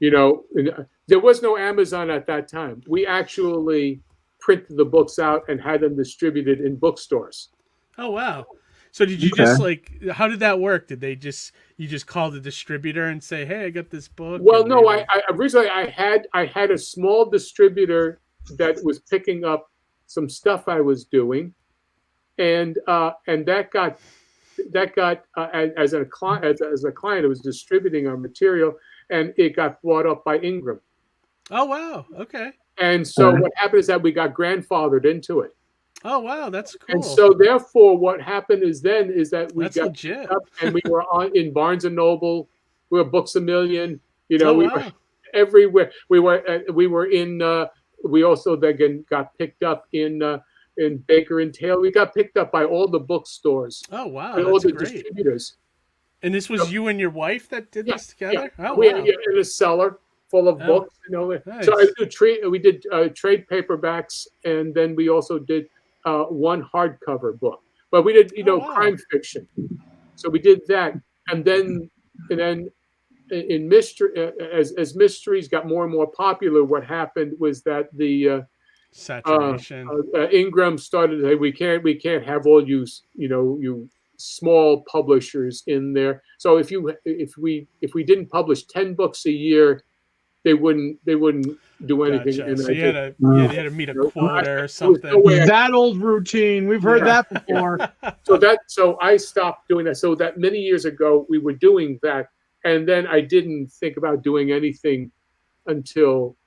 There was no Amazon at that time. We actually printed the books out and had them distributed in bookstores. Oh wow! So did you just how did that work? Did you just call the distributor and say, "Hey, I got this book"? Well, no. I originally I had a small distributor that was picking up some stuff I was doing, and that got as a client, it was distributing our material, and it got bought up by Ingram. Oh wow! Okay. And so what happened is that we got grandfathered into it. Oh wow, that's cool. And so therefore, what happened is that we got legit. Up and we were in Barnes and Noble, we were Books A Million. We were everywhere. We were in. We also then got picked up in Baker and Taylor. We got picked up by all the bookstores. Oh wow, and all the distributors. And this was you and your wife that did this together? Yeah. Oh, wow. In a cellar full of books. Nice. So we did trade paperbacks, and then we also did one hardcover book. But we did crime fiction. So we did that, and then in mystery, as mysteries got more and more popular, what happened was that the saturation. Ingram started to say we can't have all you small publishers in there. So if we didn't publish 10 books a year, they wouldn't do anything. Gotcha. So you had to meet a quota or something. That old routine. We've heard that before. So I stopped doing that. So that many years ago we were doing that, and then I didn't think about doing anything until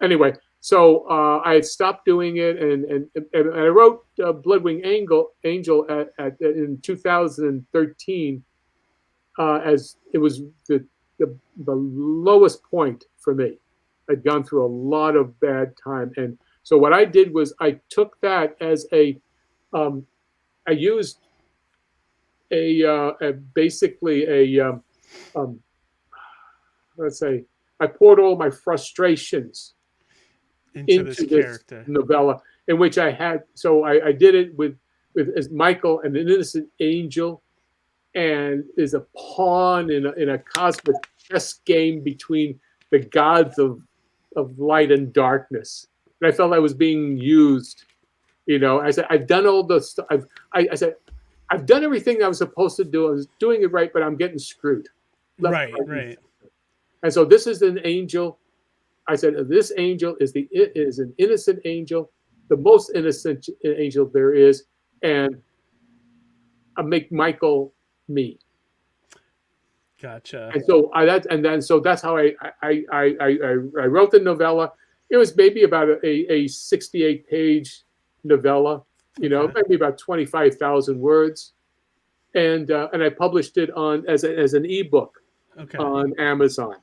anyway. So I had stopped doing it, and I wrote Bloodwing Angel in 2013, as it was the the lowest point for me. I'd gone through a lot of bad time, and so what I did was I took that as I used basically let's say I poured all my frustrations into this character novella, in which I had. So I did it with as Michael, an innocent angel, and is a pawn in a cosmic chess game between the gods of light and darkness. And I felt I was being used. I said, I've done all the stuff. I said, I've done everything I was supposed to do. I was doing it right, but I'm getting screwed. Right. And so this is an angel. I said, this angel is an innocent angel, the most innocent angel there is, and I make Michael me. Gotcha. And so that's how I wrote the novella. It was maybe about a 68-page novella, maybe about 25,000 words, and I published it as an ebook on Amazon.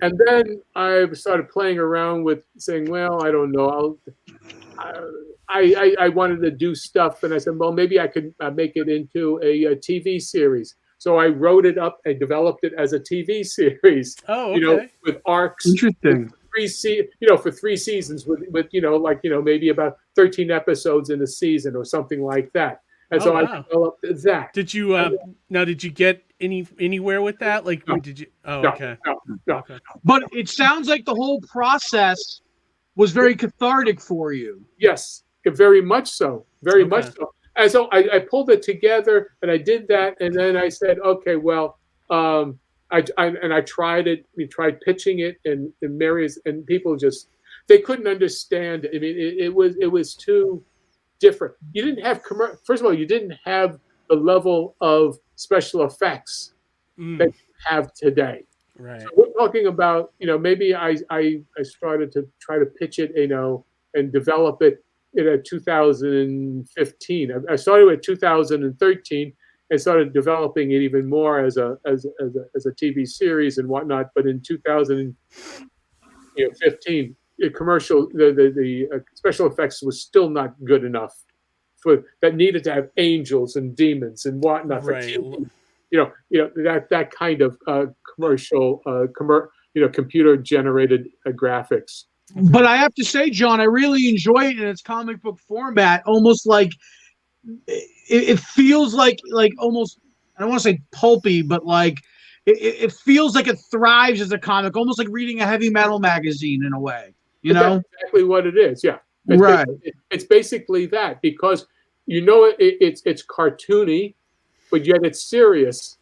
And then I started playing around with saying, well, I don't know. I wanted to do stuff, and I said, well, maybe I could make it into a TV series. So I wrote it up and developed it as a TV series. Oh, okay. With arcs. Interesting. For 3 seasons with maybe about 13 episodes in a season or something like that. And I developed that. Did you did you get anywhere with that? Like, no. Did you? Oh, no, okay. No. Okay. But it sounds like the whole process was very cathartic for you. Yes, very much so. Very much so. And so I pulled it together, and I did that, and then I said, okay, well, I tried it. We tried pitching it, and people they couldn't understand. I mean, it was too different. You didn't have first of all, you didn't have the level of special effects that you have today. Right. So we're talking about, maybe I started to try to pitch it, and develop it in 2015. I started with 2013 and started developing it even more as a TV series and whatnot. But in 2015, the special effects was still not good enough that needed to have angels and demons and whatnot. Right. That kind of computer generated graphics. But I have to say, John, I really enjoy it in its comic book format. Almost like it feels like almost, I don't want to say pulpy, but like it feels like it thrives as a comic, almost like reading a heavy metal magazine in a way. That's exactly what it is. Yeah, right. It's basically that, because it's cartoony, but yet it's serious.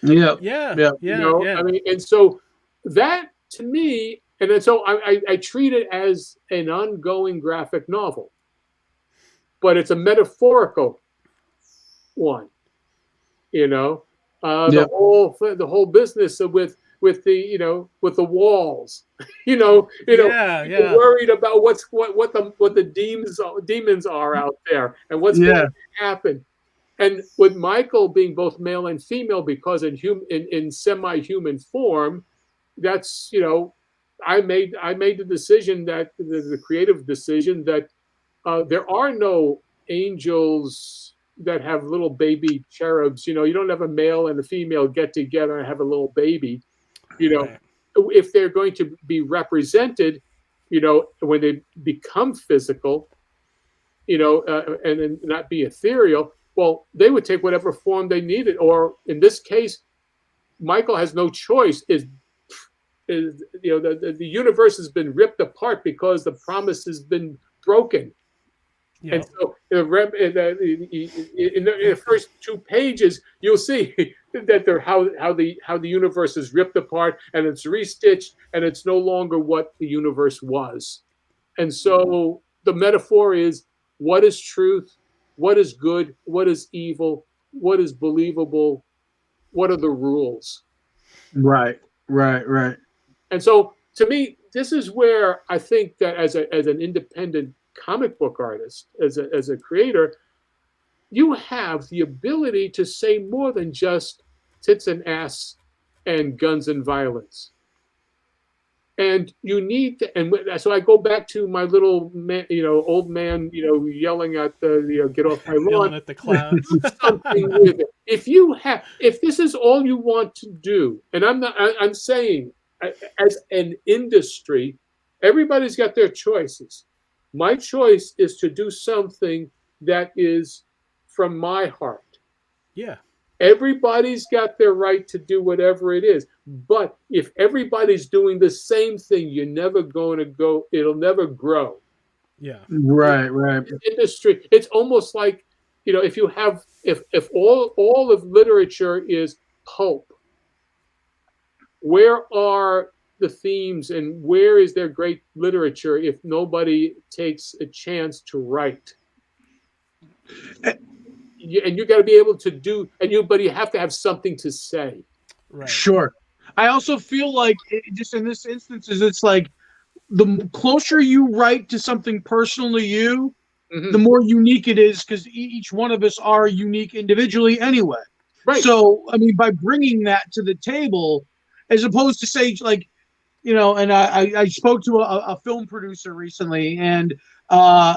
Yeah. I mean, and so that to me. And then so I treat it as an ongoing graphic novel, but it's a metaphorical one. The whole business with the walls. Worried about what the demons are out there and what's going to happen. And with Michael being both male and female, because in semi-human form, that's I made the decision, that the creative decision, that there are no angels that have little baby cherubs. You don't have a male and a female get together and have a little baby. Right. If they're going to be represented, when they become physical, and then not be ethereal, well, they would take whatever form they needed. Or in this case, Michael has no choice. The universe has been ripped apart because the promise has been broken. Yeah. And so in the first 2 pages, you'll see that how the universe is ripped apart, and it's restitched, and it's no longer what the universe was. And so the metaphor is, what is truth, what is good, what is evil, what is believable, what are the rules? Right. And so, to me, this is where I think that as an independent comic book artist, as a creator, you have the ability to say more than just tits and ass and guns and violence. And you need to, and so I go back to my little man, old man, yelling at the, get off my lawn. Yelling at the clouds. Do something with it. If this is all you want to do, and I'm saying, as an industry, everybody's got their choices. My choice is to do something that is from my heart. Yeah. Everybody's got their right to do whatever it is. But if everybody's doing the same thing, you're never going to go, it'll never grow. Yeah. Right. Industry. It's almost like, if all of literature is pulp, where are the themes and where is there great literature if nobody takes a chance to write? And you got to be able to do, but you have to have something to say. Right. Sure. I also feel like, just in this instance, it's like the closer you write to something personal to you, the more unique it is, because each one of us are unique individually anyway. Right. So, I mean, by bringing that to the table, as opposed to say, like, and I spoke to a film producer recently, and I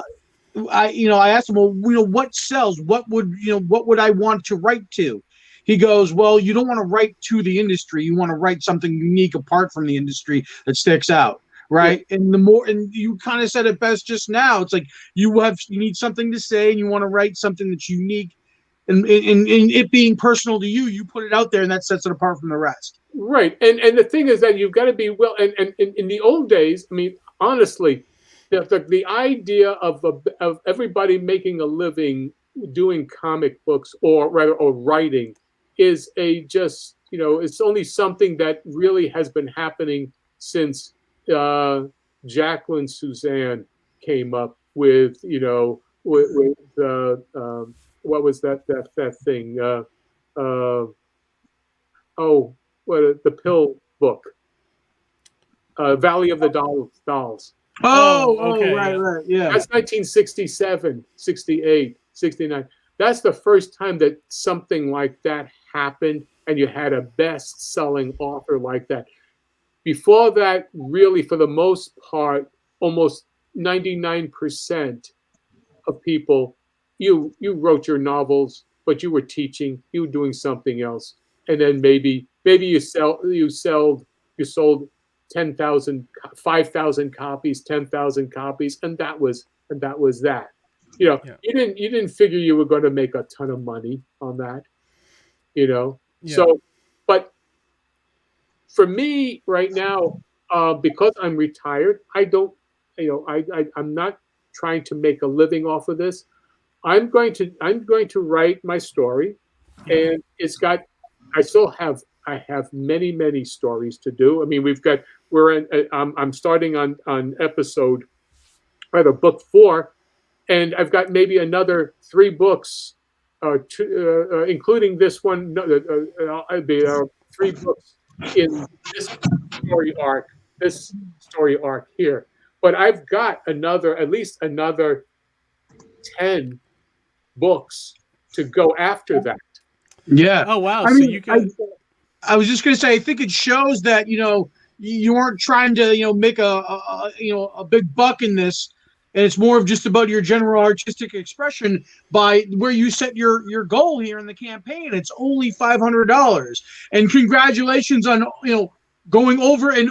asked him, well, what sells? What would I want to write to? He goes, well, you don't want to write to the industry. You want to write something unique apart from the industry that sticks out, right? Yeah. And you kind of said it best just now. It's like you need something to say, and you want to write something that's unique, and it being personal to you, you put it out there, and that sets it apart from the rest. Right, and the thing is that you've got to be and in the old days, I mean, honestly, the idea of everybody making a living doing comic books or writing is it's only something that really has been happening since Jacqueline Suzanne came up with what was that thing? The pill book, Valley of the Dolls. Okay, right, yeah. That's 1967, 68, 69. That's the first time that something like that happened, and you had a best-selling author like that. Before that, really, for the most part, almost 99% of people, you wrote your novels, but you were teaching, you were doing something else, and then maybe you sold 10,000, 5,000 copies, 10,000 copies, and that was that. You didn't figure you were going to make a ton of money on that. So, but for me right now, because I'm retired, I'm not trying to make a living off of this. I'm going to write my story, and I have many stories to do. I mean, I'm starting on episode, book 4, and I've got maybe another 3 books, including this one. I'd be 3 books in this story arc here. But I've got at least another 10 books to go after that. Yeah. Oh wow! I was just going to say, I think it shows that you aren't trying to make a big buck in this, and it's more of just about your general artistic expression by where you set your goal here in the campaign. It's only $500, and congratulations on going over and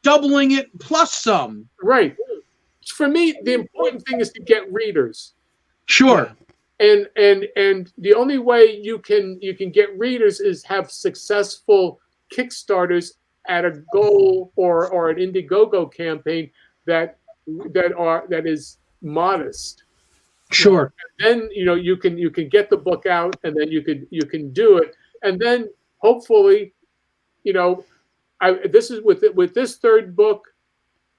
doubling it plus some. Right. For me, the important thing is to get readers. Sure. And the only way you can get readers is have successful Kickstarters at a goal or an Indiegogo campaign that is modest. Sure. And then you can get the book out, and then you can do it, and then hopefully, this is with this 3rd book,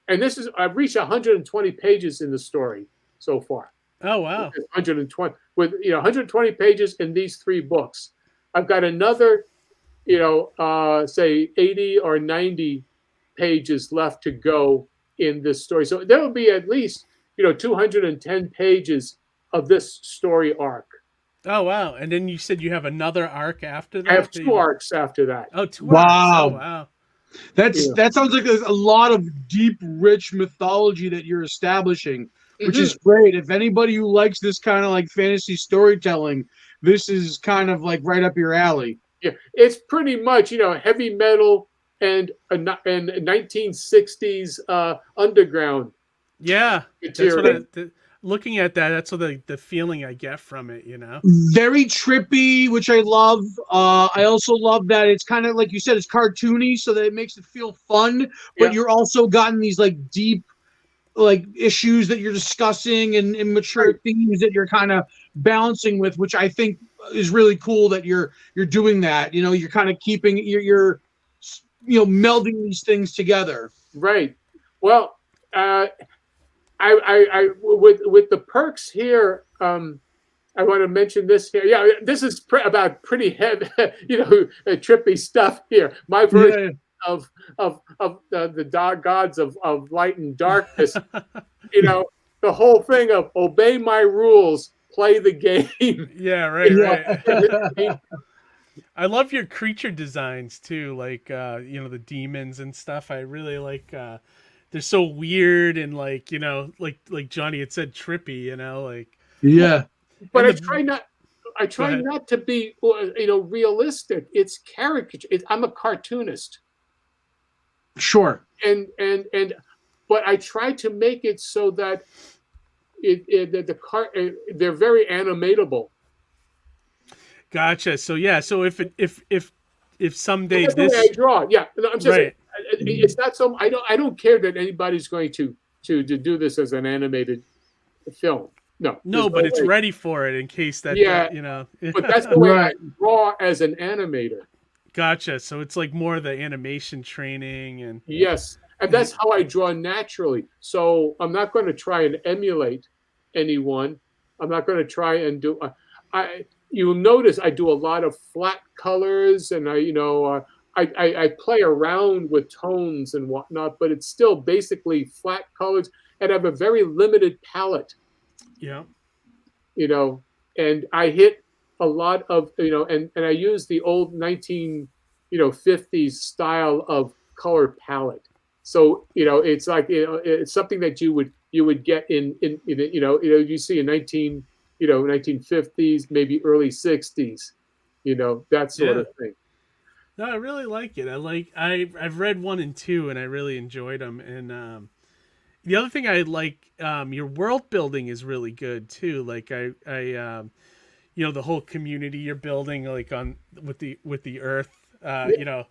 and I've reached 120 pages in the story so far. Oh wow! 120 with 120 pages in these 3 books. I've got another, say 80 or 90 pages left to go in this story. So there will be at least 210 pages of this story arc. Oh wow! And then you said you have another arc after that. I have two arcs after that. Oh, two arcs. Wow. Oh wow! That sounds like there's a lot of deep, rich mythology that you're establishing, which is great. If anybody who likes this kind of like fantasy storytelling, this is kind of like right up your alley. Yeah, it's pretty much heavy metal and 1960s underground. Yeah, material. that's what looking at that. That's what the feeling I get from it. Very trippy, which I love. I also love that it's kind of like you said, it's cartoony, so that it makes it feel fun. But you're also gotten these like deep, like issues that you're discussing and immature themes that you're kind of balancing with, which I think is really cool that you're doing that. You're kind of keeping you're melding these things together. Right. Well, I with the perks here. I want to mention this here. Yeah, this is about pretty heavy, trippy stuff here. My version of the gods of light and darkness. The whole thing of obey my rules, play the game. Yeah, right. I love your creature designs too, like the demons and stuff. I really like. They're so weird and like Johnny had said, trippy. Yeah. But I try not to be realistic. It's caricature. I'm a cartoonist. Sure. But I try to make it so that they're very animatable. Gotcha. So yeah. So if someday that's this the way I draw, yeah. No, I'm just right. It's not so. I don't care that anybody's going to do this as an animated film. No, but it's ready for it in case that But that's the way I draw as an animator. Gotcha. So it's like more the animation training and yes, and that's how I draw naturally. So I'm not going to try and emulate anyone. I'm not going to try and do. You'll notice I do a lot of flat colors, and I play around with tones and whatnot, but it's still basically flat colors, and I have a very limited palette. Yeah. And I hit a lot of, and I use the old 1950s style of color palette. So, it's like, it's something that you would get in you see in 1950s, maybe early 60s, that sort of thing. No, I really like it. I've read 1 and 2 and I really enjoyed them. And, the other thing I like, your world building is really good too. Like I the whole community you're building, like with the earth, the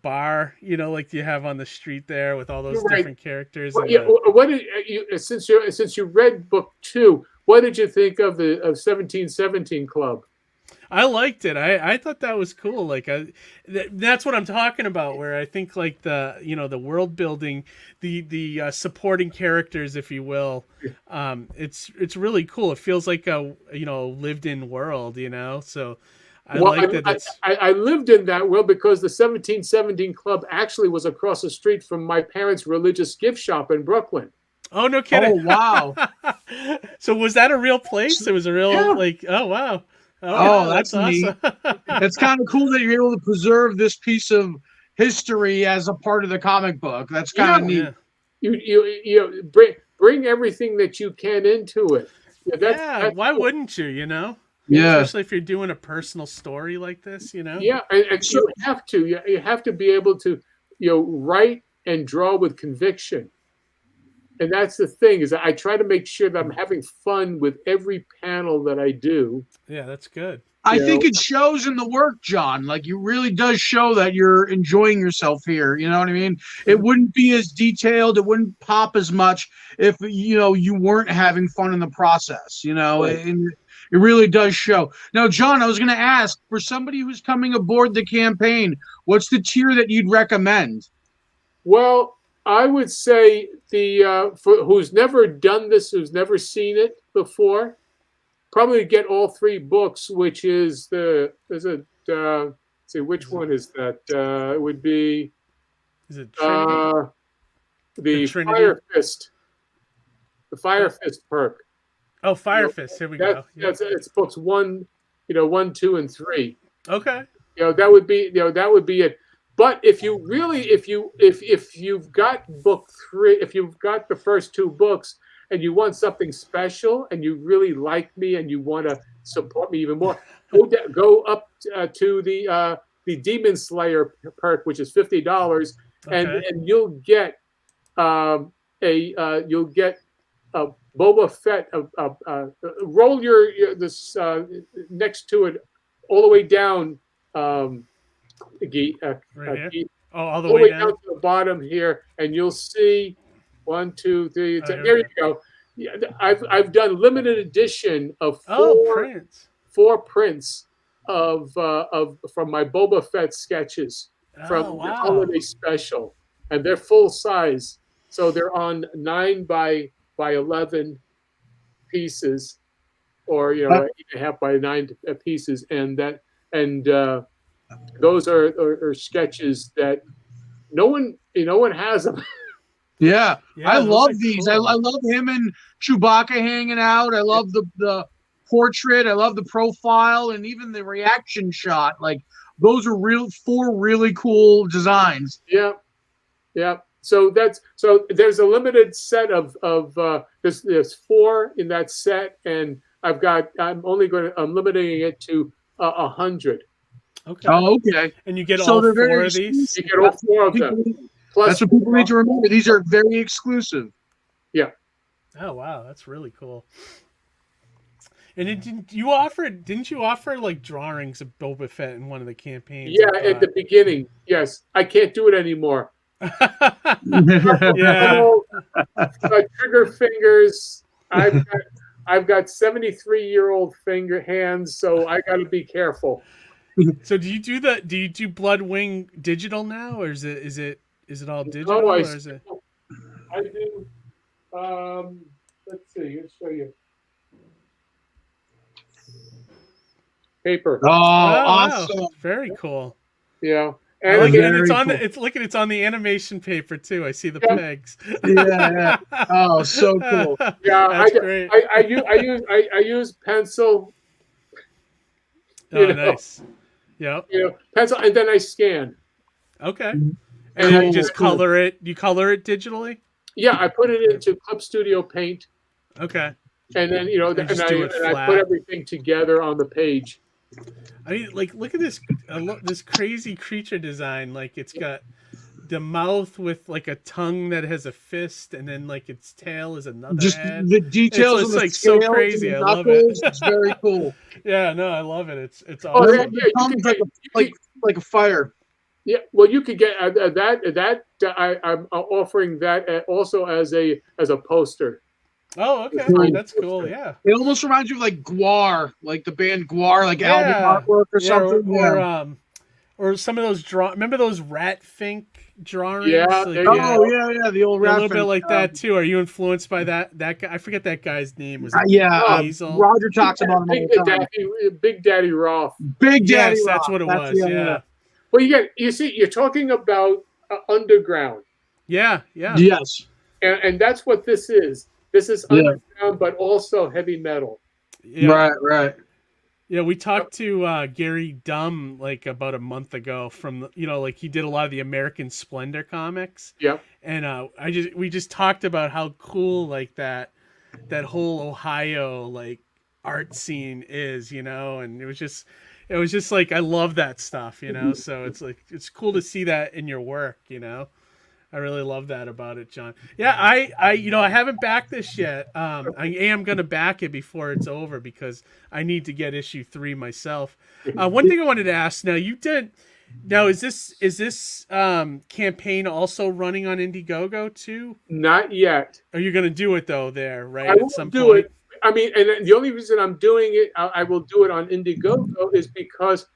bar, like you have on the street there with all those different characters. Well, what did you since you read book 2? What did you think of the 1717 Club? I liked it. I thought that was cool. Like that's what I'm talking about. Where I think like the world building, the supporting characters, if you will, it's really cool. It feels like a lived in world. So I like that. I lived in that world because the 1717 Club actually was across the street from my parents' religious gift shop in Brooklyn. Oh, no kidding! Oh, wow. So was that a real place? It was a real oh wow. Oh, that's awesome. It's kind of cool that you're able to preserve this piece of history as a part of the comic book. That's kind of neat. You bring everything that you can into it. That's why cool. wouldn't you? Yeah, especially if you're doing a personal story like this. Yeah, and you have to. You have to be able to write and draw with conviction. And that's the thing, is I try to make sure that I'm having fun with every panel that I do. Yeah, that's good. I think it shows in the work, John. Like, it really does show that you're enjoying yourself here. You know what I mean? It wouldn't be as detailed. It wouldn't pop as much if, you weren't having fun in the process, Right. And it really does show. Now, John, I was going to ask, for somebody who's coming aboard the campaign, what's the tier that you'd recommend? Well, I would say for who's never done this, who's never seen it before, probably get all 3 books, which is let's see, which one is that? It would be the Trinity? Fire Fist. The Fire Fist perk. Oh, Fire Fist. Here we go. Yeah. It's books 1, 1, 2, and 3. Okay. That would be it. But if you really, if you've got book 3, if you've got the first 2 books and you want something special and you really like me and you want to support me even more, go up to the Demon Slayer perk, which is $50, and you'll get you'll get a Boba Fett. Roll your this next to it all the way down. Geet, Right Geet, all the way down to the bottom here, and you'll see 1, 2, 3. There you go. Yeah, I've done limited edition of 4 prints of from my Boba Fett sketches from the holiday special, and they're full size, so they're on 9 by 11 pieces, or 8.5 by 9 pieces, and those are sketches that no one has them. Yeah, I love these. Cool. I love him and Chewbacca hanging out. I love the portrait. I love the profile and even the reaction shot. Like, those are 4 really cool designs. Yeah. So there's a limited set of there's 4 in that set, and I'm limiting it to 100. Okay. Oh, okay. And you get all 4 of these? You get all 4 of them. Plus, that's what people need to remember. These are very exclusive. Yeah. Oh, wow. That's really cool. And didn't you offer like drawings of Boba Fett in one of the campaigns? Yeah, at the beginning. Yes. I can't do it anymore. Yeah. Trigger fingers. I've got 73-year-old finger hands, so I got to be careful. So do you do Bloodwing digital now, or is it all digital? No, I do. Let's see. Let's show you. Paper. Oh, awesome! Wow. Very cool. Yeah, and it's on the animation paper too. I see the pegs. Yeah. Oh, so cool. Yeah, that's great. I use pencil. Oh, nice. Yeah. Pencil, and then I scan. Okay. And then you just color it. You color it digitally? Yeah, I put it into Clip Studio Paint. Okay. And then I put everything together on the page. I mean, like, look at this this crazy creature design. Like, it's got the mouth with like a tongue that has a fist, and then like its tail is another head. The details it's like so crazy. I love it. It's very cool. Yeah, no, I love it. It's awesome. Like a fire. Yeah, well, you could get that. I'm offering that also as a poster. Oh, okay, that's cool. Yeah, it almost reminds you of like Guar, like the band Guar, like album artwork or something. Or some of those Remember those Rat Fink drawings? Yeah. Like, the old Rat a little Fink, bit like that too. Are you influenced by that guy? I forget that guy's name. Was Roger talks about him all the time. Big Daddy Roth. Big Daddy Roth. That's what it was. Yeah. Well, you see, you're talking about underground. Yeah. Yes. And that's what this is. This is underground, but also heavy metal. Yeah. Right. Yeah, we talked to Gary Dumm like about a month ago from like he did a lot of the American Splendor comics. Yeah. And we just talked about how cool like that whole Ohio like art scene is, and it was just like I love that stuff, So it's like it's cool to see that in your work, I really love that about it, John. Yeah, I haven't backed this yet. I am gonna back it before it's over because I need to get issue 3 myself. One thing I wanted to ask now is this campaign also running on Indiegogo too? Not yet. Are you gonna do it though there, right? I will do it. I mean, and the only reason I'm doing it, I will do it on Indiegogo, is because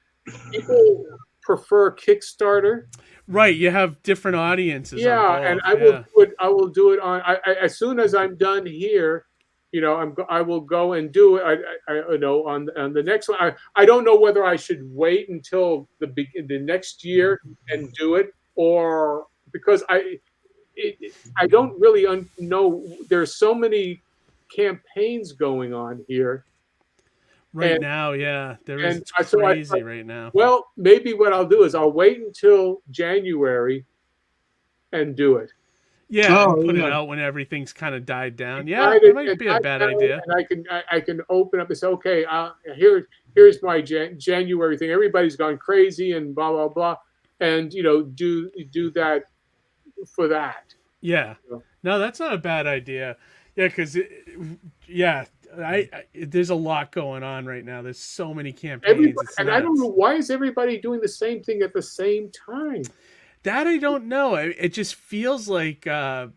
people prefer Kickstarter. Right, you have different audiences. Yeah, and I will do it on. As soon as I'm done here, I will go and do it. On the next one. I don't know whether I should wait until the next year and do it, or because I don't really know. There's so many campaigns going on here. Right now, yeah. It's crazy right now. Well, maybe what I'll do is I'll wait until January and do it. Yeah, and put it out when everything's kind of died down. Yeah, it might be a bad idea. And I can open up and say, okay, here's my January thing. Everybody's gone crazy and blah blah blah, and do that for that. Yeah, no, that's not a bad idea. Yeah, because there's a lot going on right now. There's so many campaigns, and I don't know why is everybody doing the same thing at the same time. That I don't know. It just feels like, I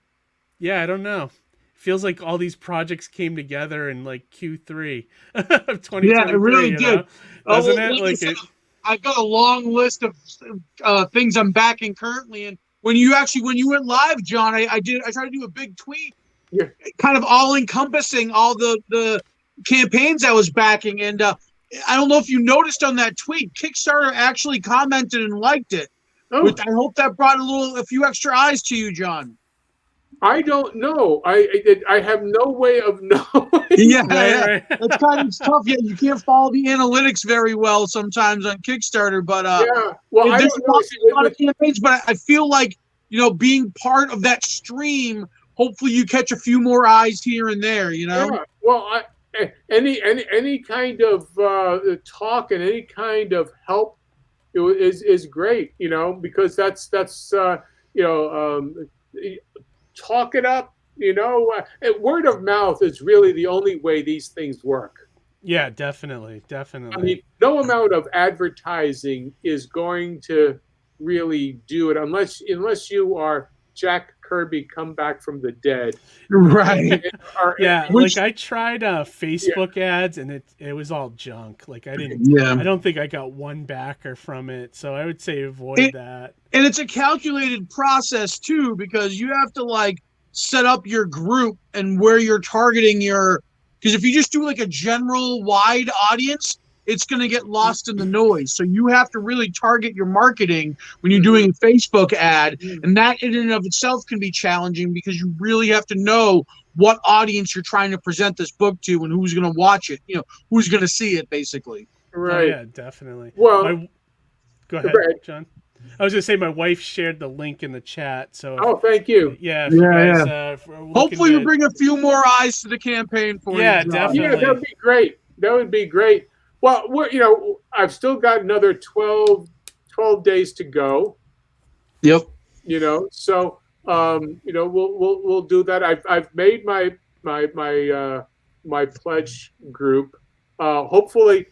don't know. It feels like all these projects came together in like Q3 of 2023. Yeah, it really did. Doesn't it? I've got a long list of things I'm backing currently, and when you went live, John, I tried to do a big tweet, kind of all encompassing all the campaigns I was backing, and I don't know if you noticed on that tweet, Kickstarter actually commented and liked it. Oh. I hope that brought a few extra eyes to you, John. I don't know. I have no way of knowing. Yeah. It's kind of tough. Yeah, you can't follow the analytics very well sometimes on Kickstarter, but well, there's a lot of campaigns. But I feel like being part of that stream, hopefully you catch a few more eyes here and there. Yeah. Well, any kind of talk and any kind of help is great, because that's talk it up, word of mouth is really the only way these things work. Yeah, definitely. I mean, no amount of advertising is going to really do it unless you are Jack Kirby come back from the dead. Right. I tried Facebook ads and it was all junk. Like I don't think I got one backer from it. So I would say avoid that. And it's a calculated process too, because you have to set up your group and where you're targeting because if you just do a general wide audience, it's going to get lost in the noise. So you have to really target your marketing when you're doing a Facebook ad. And that in and of itself can be challenging because you really have to know what audience you're trying to present this book to and who's going to watch it, who's going to see it basically. Right. Oh, yeah, definitely. Well, go ahead, John. I was going to say my wife shared the link in the chat. So thank you. Yeah. You guys, hopefully you bring a few more eyes to the campaign for you. Yeah, definitely. Yeah, that would be great. That would be great. Well, I've still got another 12 days to go. Yep. So we'll do that. I've made my pledge group. Hopefully,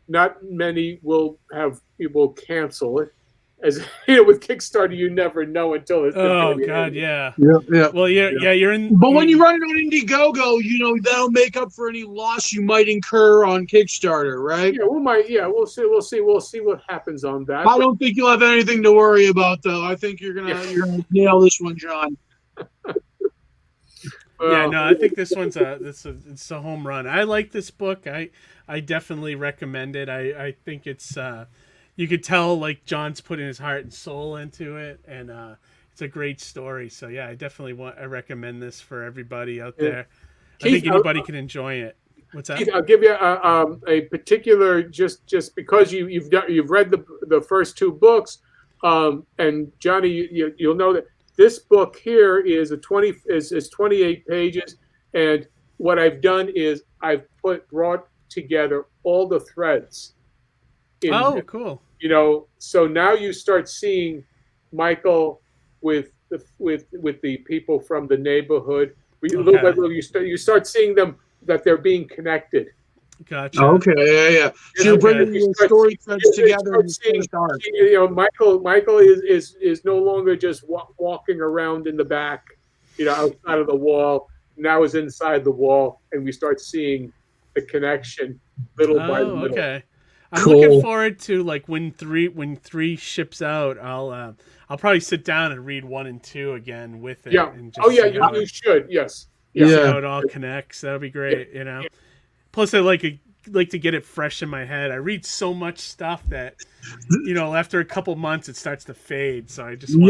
not many will cancel it. As with Kickstarter, you never know until it's. Oh God, yeah. Yeah. Well, you're in. But when you run it on Indiegogo, that'll make up for any loss you might incur on Kickstarter, right? Yeah, we'll see. We'll see what happens on that. I don't think you'll have anything to worry about, though. I think you're gonna nail this one, John. I think this one's it's a home run. I like this book. I definitely recommend it. I think it's. You could tell John's putting his heart and soul into it, and it's a great story. So yeah, I recommend this for everybody out there. Keith, I think anybody can enjoy it. What's that? Keith, I'll give you a particular just because you've read the first two books, and Johnny, you'll know that this book here is 28 pages, and what I've done is I've brought together all the threads. Cool. So now you start seeing Michael with the people from the neighborhood. Little by little, you start seeing them that they're being connected. Gotcha. Okay, yeah. So you're bringing the story threads together. Michael is no longer just walking around in the back, outside of the wall. Now is inside the wall, and we start seeing the connection little by little. Okay. I'm looking forward to when three ships out. I'll probably sit down and read 1 and 2 again with it. Yeah. And just You should. Yes. Yeah. See how it all connects. That'll be great. Yeah. Plus, I like to get it fresh in my head. I read so much stuff that after a couple months it starts to fade. So I just want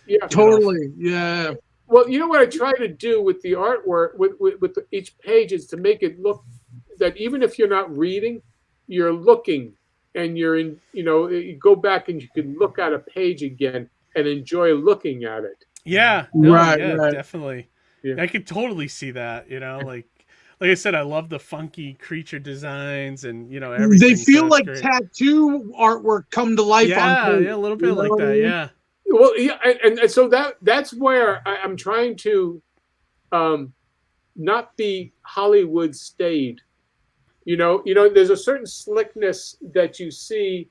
Yeah, totally. Yeah. Well, you know what I try to do with the artwork, with each page, is to make it look that even if you're not reading, you're looking, and you're in. You go back and you can look at a page again and enjoy looking at it. Yeah, no, Right, yeah, right. definitely. Yeah. I could totally see that. Like I said, I love the funky creature designs and everything. They feel so it's like great. tattoo artwork come to life on Yeah, page. yeah, a little You bit know like what I that. mean? Yeah. Well, yeah, and so that's where I'm trying to not be Hollywood staid. There's a certain slickness that you see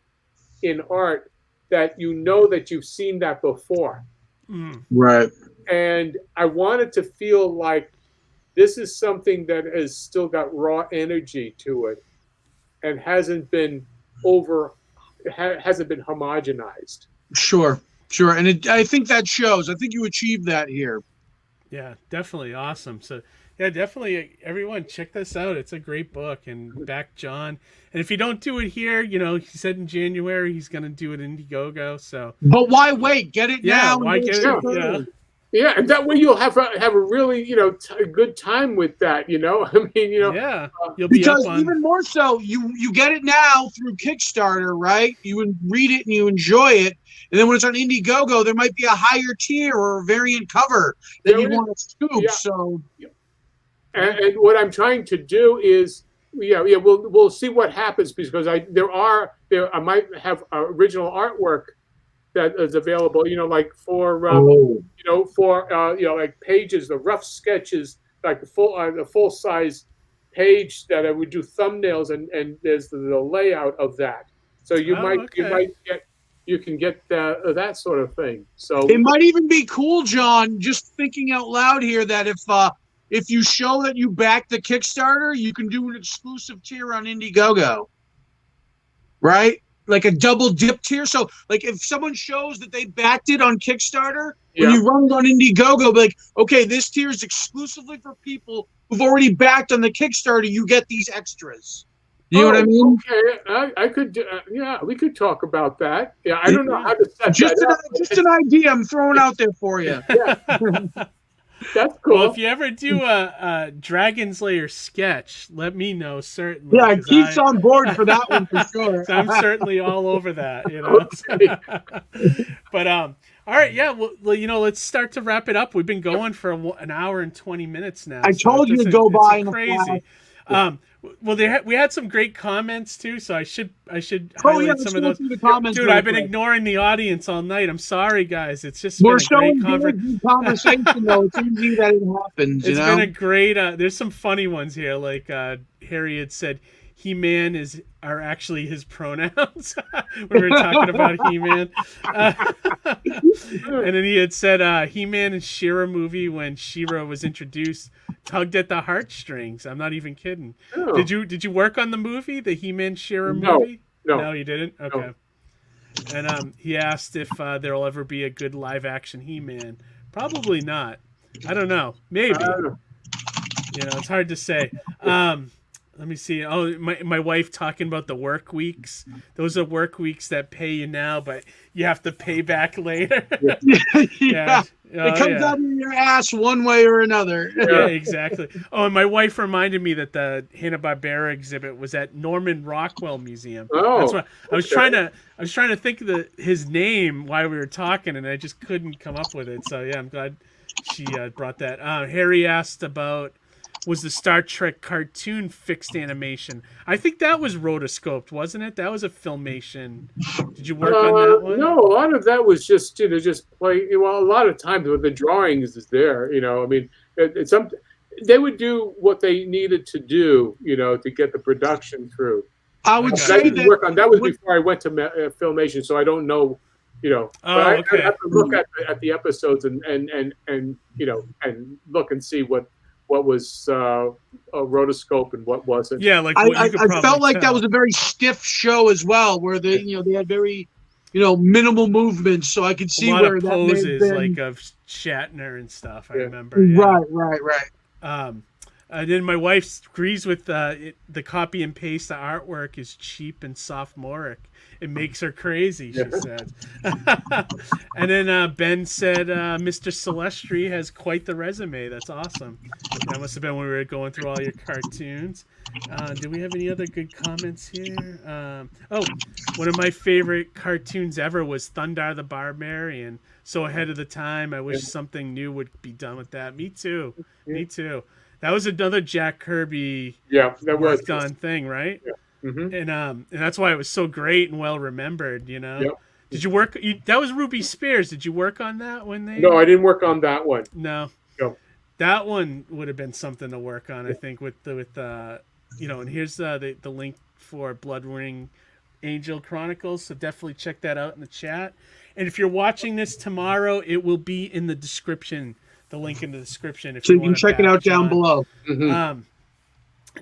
in art that that you've seen that before. Mm. Right. And I want it to feel like this is something that has still got raw energy to it and hasn't been homogenized. Sure. And I think that shows. I think you achieved that here. Yeah, definitely awesome. So yeah, definitely everyone check this out. It's a great book, and back John. And if you don't do it here, he said in January he's going to do it in Indiegogo. So But why wait? Get it yeah, now. why get it? Sure. Yeah. Yeah, and that way you'll have a really a good time with that. I mean, Yeah, you'll be Because up on. even more so, you get it now through Kickstarter, right? You read it and you enjoy it, and then when it's on Indiegogo, there might be a higher tier or a variant cover that you want to scoop. Yeah. So, and what I'm trying to do is, we'll see what happens, because I might have original artwork that is available, like for like pages, the rough sketches, like the full size page that I would do thumbnails, and there's the layout of that. So you can get that sort of thing. So it might even be cool, John, just thinking out loud here, that if you show that you back the Kickstarter, you can do an exclusive tier on Indiegogo, right? Like a double dip tier. So, like, if someone shows that they backed it on Kickstarter, when you run it on Indiegogo, be like, okay, this tier is exclusively for people who've already backed on the Kickstarter. You get these extras. You know what I mean? Okay, I could. We could talk about that. Yeah, I don't know how to set Just that up. just an idea I'm throwing out there for you. Yeah. That's cool. Well, if you ever do a Dragon Slayer sketch, let me know, certainly. Yeah, Keith's on board for that one for sure. So I'm certainly all over that, Okay. But all right, yeah. Well, let's start to wrap it up. We've been going for an hour and 20 minutes now. I told you to go by in a crazy. Well, we had some great comments too, so I should highlight some of those. The comments. Dude, I've been ignoring the audience all night. I'm sorry, guys. It's just We're been a great showing conversation, though. It's easy that it happens. It's been a great. There's some funny ones here. Like Harry had said, He-Man are actually his pronouns when we were talking about He-Man. And then he had said He-Man and She-Ra movie, when She-Ra was introduced, tugged at the heartstrings. I'm not even kidding. Oh. Did you work on the movie, the He-Man She-Ra movie? No, you didn't. Okay. No. And he asked if there'll ever be a good live action He-Man. Probably not. I don't know. Maybe. It's hard to say. Let me see. Oh, my wife talking about the work weeks. Those are work weeks that pay you now, but you have to pay back later. Yeah. It comes out of your ass one way or another. Yeah, exactly. Oh, and my wife reminded me that the Hanna-Barbera exhibit was at Norman Rockwell Museum. Oh, that's what I was trying to think of his name while we were talking, and I just couldn't come up with it. So yeah, I'm glad she brought that. Harry asked about, was the Star Trek cartoon fixed animation? I think that was rotoscoped, wasn't it? That was a Filmation. Did you work on that one? No, a lot of that was just just play. Well, a lot of times with the drawings is there. I mean, it's something they would do what they needed to do. To get the production through. I would say that work on that was before I went to Filmation, so I don't know. Okay. I have to look at the episodes and look and see what was a rotoscope and what wasn't. Yeah, like I felt like that was a very stiff show as well, where they had very minimal movements, so I could see where of that poses may have been. like of Shatner and stuff. I remember. Yeah. Right. Then my wife agrees with the copy and paste. The artwork is cheap and sophomoric. It makes her crazy, she said. And then Ben said, Mr. Celestri has quite the resume. That's awesome. That must have been when we were going through all your cartoons. Do we have any other good comments here? One of my favorite cartoons ever was Thundar the Barbarian. So ahead of the time. I wish something new would be done with that. Me too. Me too. That was another Jack Kirby worked on thing, right? Yeah. Mm-hmm. And that's why it was so great and well remembered, you know. Yep. Did you work? That was Ruby Spears. Did you work on that when they? No, I didn't work on that one. No. That one would have been something to work on, I think, with you know. And here's the link for Bloodwing Angel Chronicles. So definitely check that out in the chat. And if you're watching this tomorrow, it will be in the description. The link in the description. So you can check it out down below. Mm-hmm.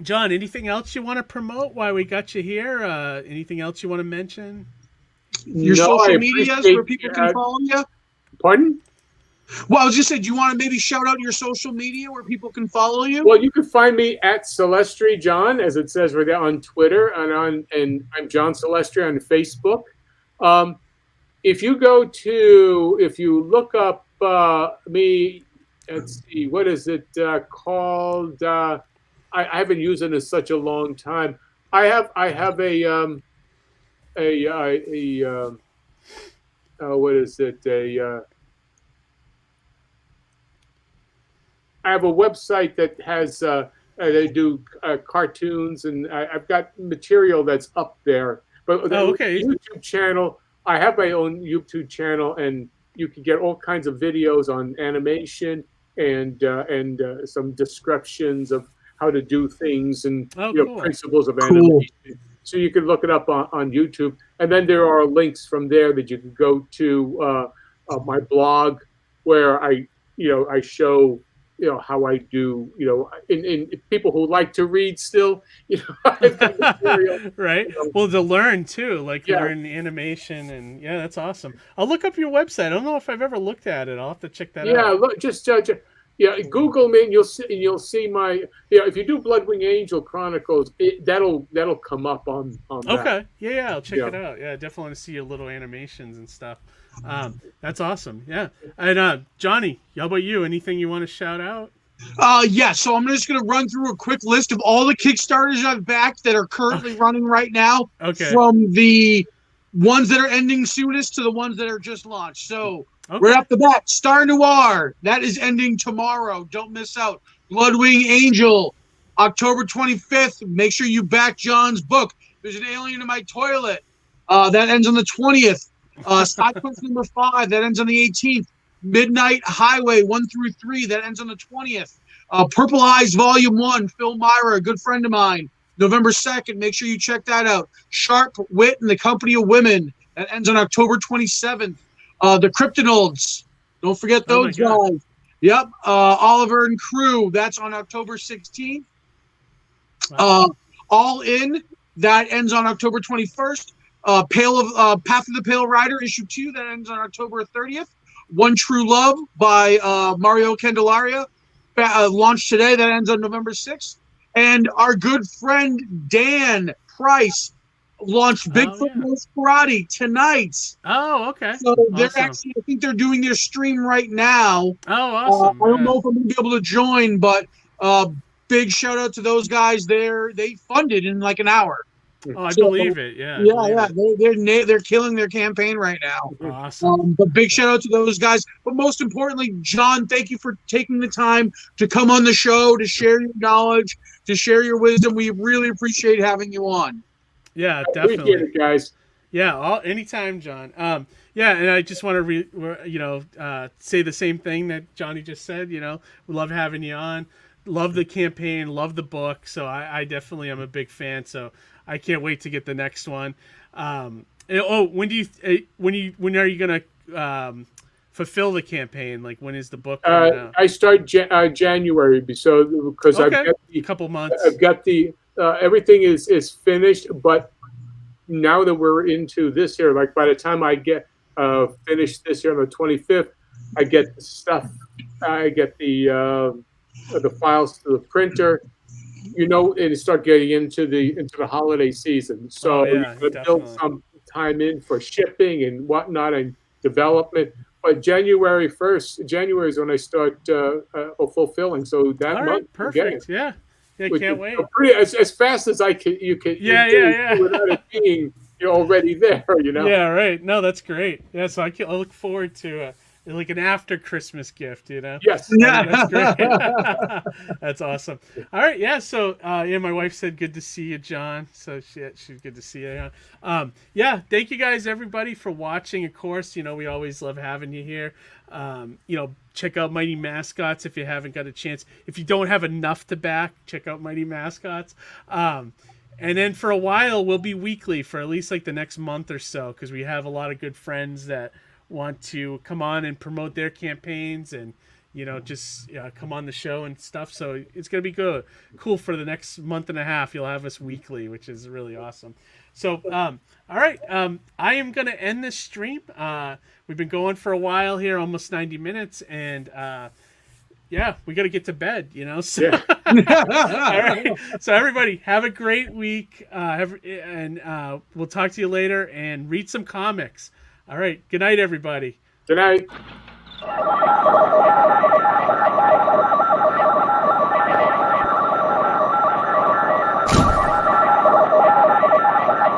John, anything else you want to promote while we got you here? Anything else you want to mention? Your social medias where people can follow you? Pardon? Well, I was just saying, do you want to maybe shout out your social media where people can follow you? Well, you can find me at Celestri John, as it says right there on Twitter, and I'm John Celestri on Facebook. If you look up me, let's see, what is it called? I haven't used it in such a long time. I have what is it? I have a website that has they do cartoons, and I've got material that's up there. But okay. YouTube channel, I have my own YouTube channel, and you can get all kinds of videos on animation and some descriptions of how to do things and cool. principles of animation. So you can look it up on YouTube, and then there are links from there that you can go to my blog, where I show how I do, in people who like to read still, I've got material, right. Well, to learn too, learn animation, and that's awesome. I'll look up your website. I don't know if I've ever looked at it. I'll have to check that out. Yeah, look, just Google me, and you'll see my, if you do Bloodwing Angel Chronicles, that'll come up on that. Okay, yeah, I'll check it out. Yeah, I definitely want to see your little animations and stuff. That's awesome. Yeah. And Johnny, how about you? Anything you want to shout out? So I'm just going to run through a quick list of all the Kickstarters I've backed that are currently running right now. Okay. From the ones that are ending soonest to the ones that are just launched. So right off the bat, Star Noir, that is ending tomorrow. Don't miss out. Bloodwing Angel, October 25th. Make sure you back John's book. There's an alien in my toilet. That ends on the 20th. Side Quest number 5, that ends on the 18th. Midnight Highway 1 through 3, that ends on the 20th. Purple Eyes Volume 1, Phil Myra, a good friend of mine, November 2nd. Make sure you check that out. Sharp Wit and the Company of Women, that ends on October 27th. The Kryptonauts, don't forget those guys. Yep. Oliver and Crew, that's on October 16th. Wow. All In, that ends on October 21st. Path of the Pale Rider, issue 2, that ends on October 30th. One True Love by Mario Candelaria, launched today, that ends on November 6th. And our good friend Dan Price launched Bigfoot Knows Karate tonight. Oh, okay. So they're actually, I think they're doing their stream right now. Oh, awesome. I don't know if I'm going to be able to join, but big shout out to those guys there. They funded in like an hour. Oh, I believe it. Yeah. They're killing their campaign right now. Awesome. But big shout out to those guys. But most importantly, John, thank you for taking the time to come on the show, to share your knowledge, to share your wisdom. We really appreciate having you on. Yeah, definitely. Appreciate it, guys. Yeah, anytime, John. And I just want to say the same thing that Johnny just said. We love having you on. Love the campaign. Love the book. So I definitely am a big fan. So I can't wait to get the next one. When are you gonna fulfill the campaign? Like, when is the book coming out? I start January, because I've got a couple months. I've got the everything is finished, but now that we're into this year, like by the time I get finished this year on the 25th, I get the stuff. I get the the files to the printer, and start getting into the holiday season. So yeah, you gotta build definitely. some time in for shipping and whatnot and development. But January 1st, January is when I start fulfilling. So that All month, right, perfect. Yeah, which can't is wait. pretty as fast as you can Yeah. without it being already there. Yeah, right. No, that's great. Yeah, so I look forward to like an after Christmas gift. Yes. That's great. That's awesome. All right, yeah. So, my wife said, "Good to see you, John." So she's good to see you. Yeah. Thank you guys, everybody, for watching. Of course, we always love having you here. Check out Mighty Mascots if you haven't got a chance. If you don't have enough to back, check out Mighty Mascots. And then for a while, we'll be weekly for at least like the next month or so, because we have a lot of good friends that want to come on and promote their campaigns and just come on the show and stuff. So it's gonna be cool for the next month and a half. You'll have us weekly, which is really awesome. So all right, I am gonna end this stream. We've been going for a while here, almost 90 minutes, and yeah, we got to get to bed, So, Yeah. All right. So everybody, have a great week, and we'll talk to you later. And read some comics. All right. Good night, everybody. Good night.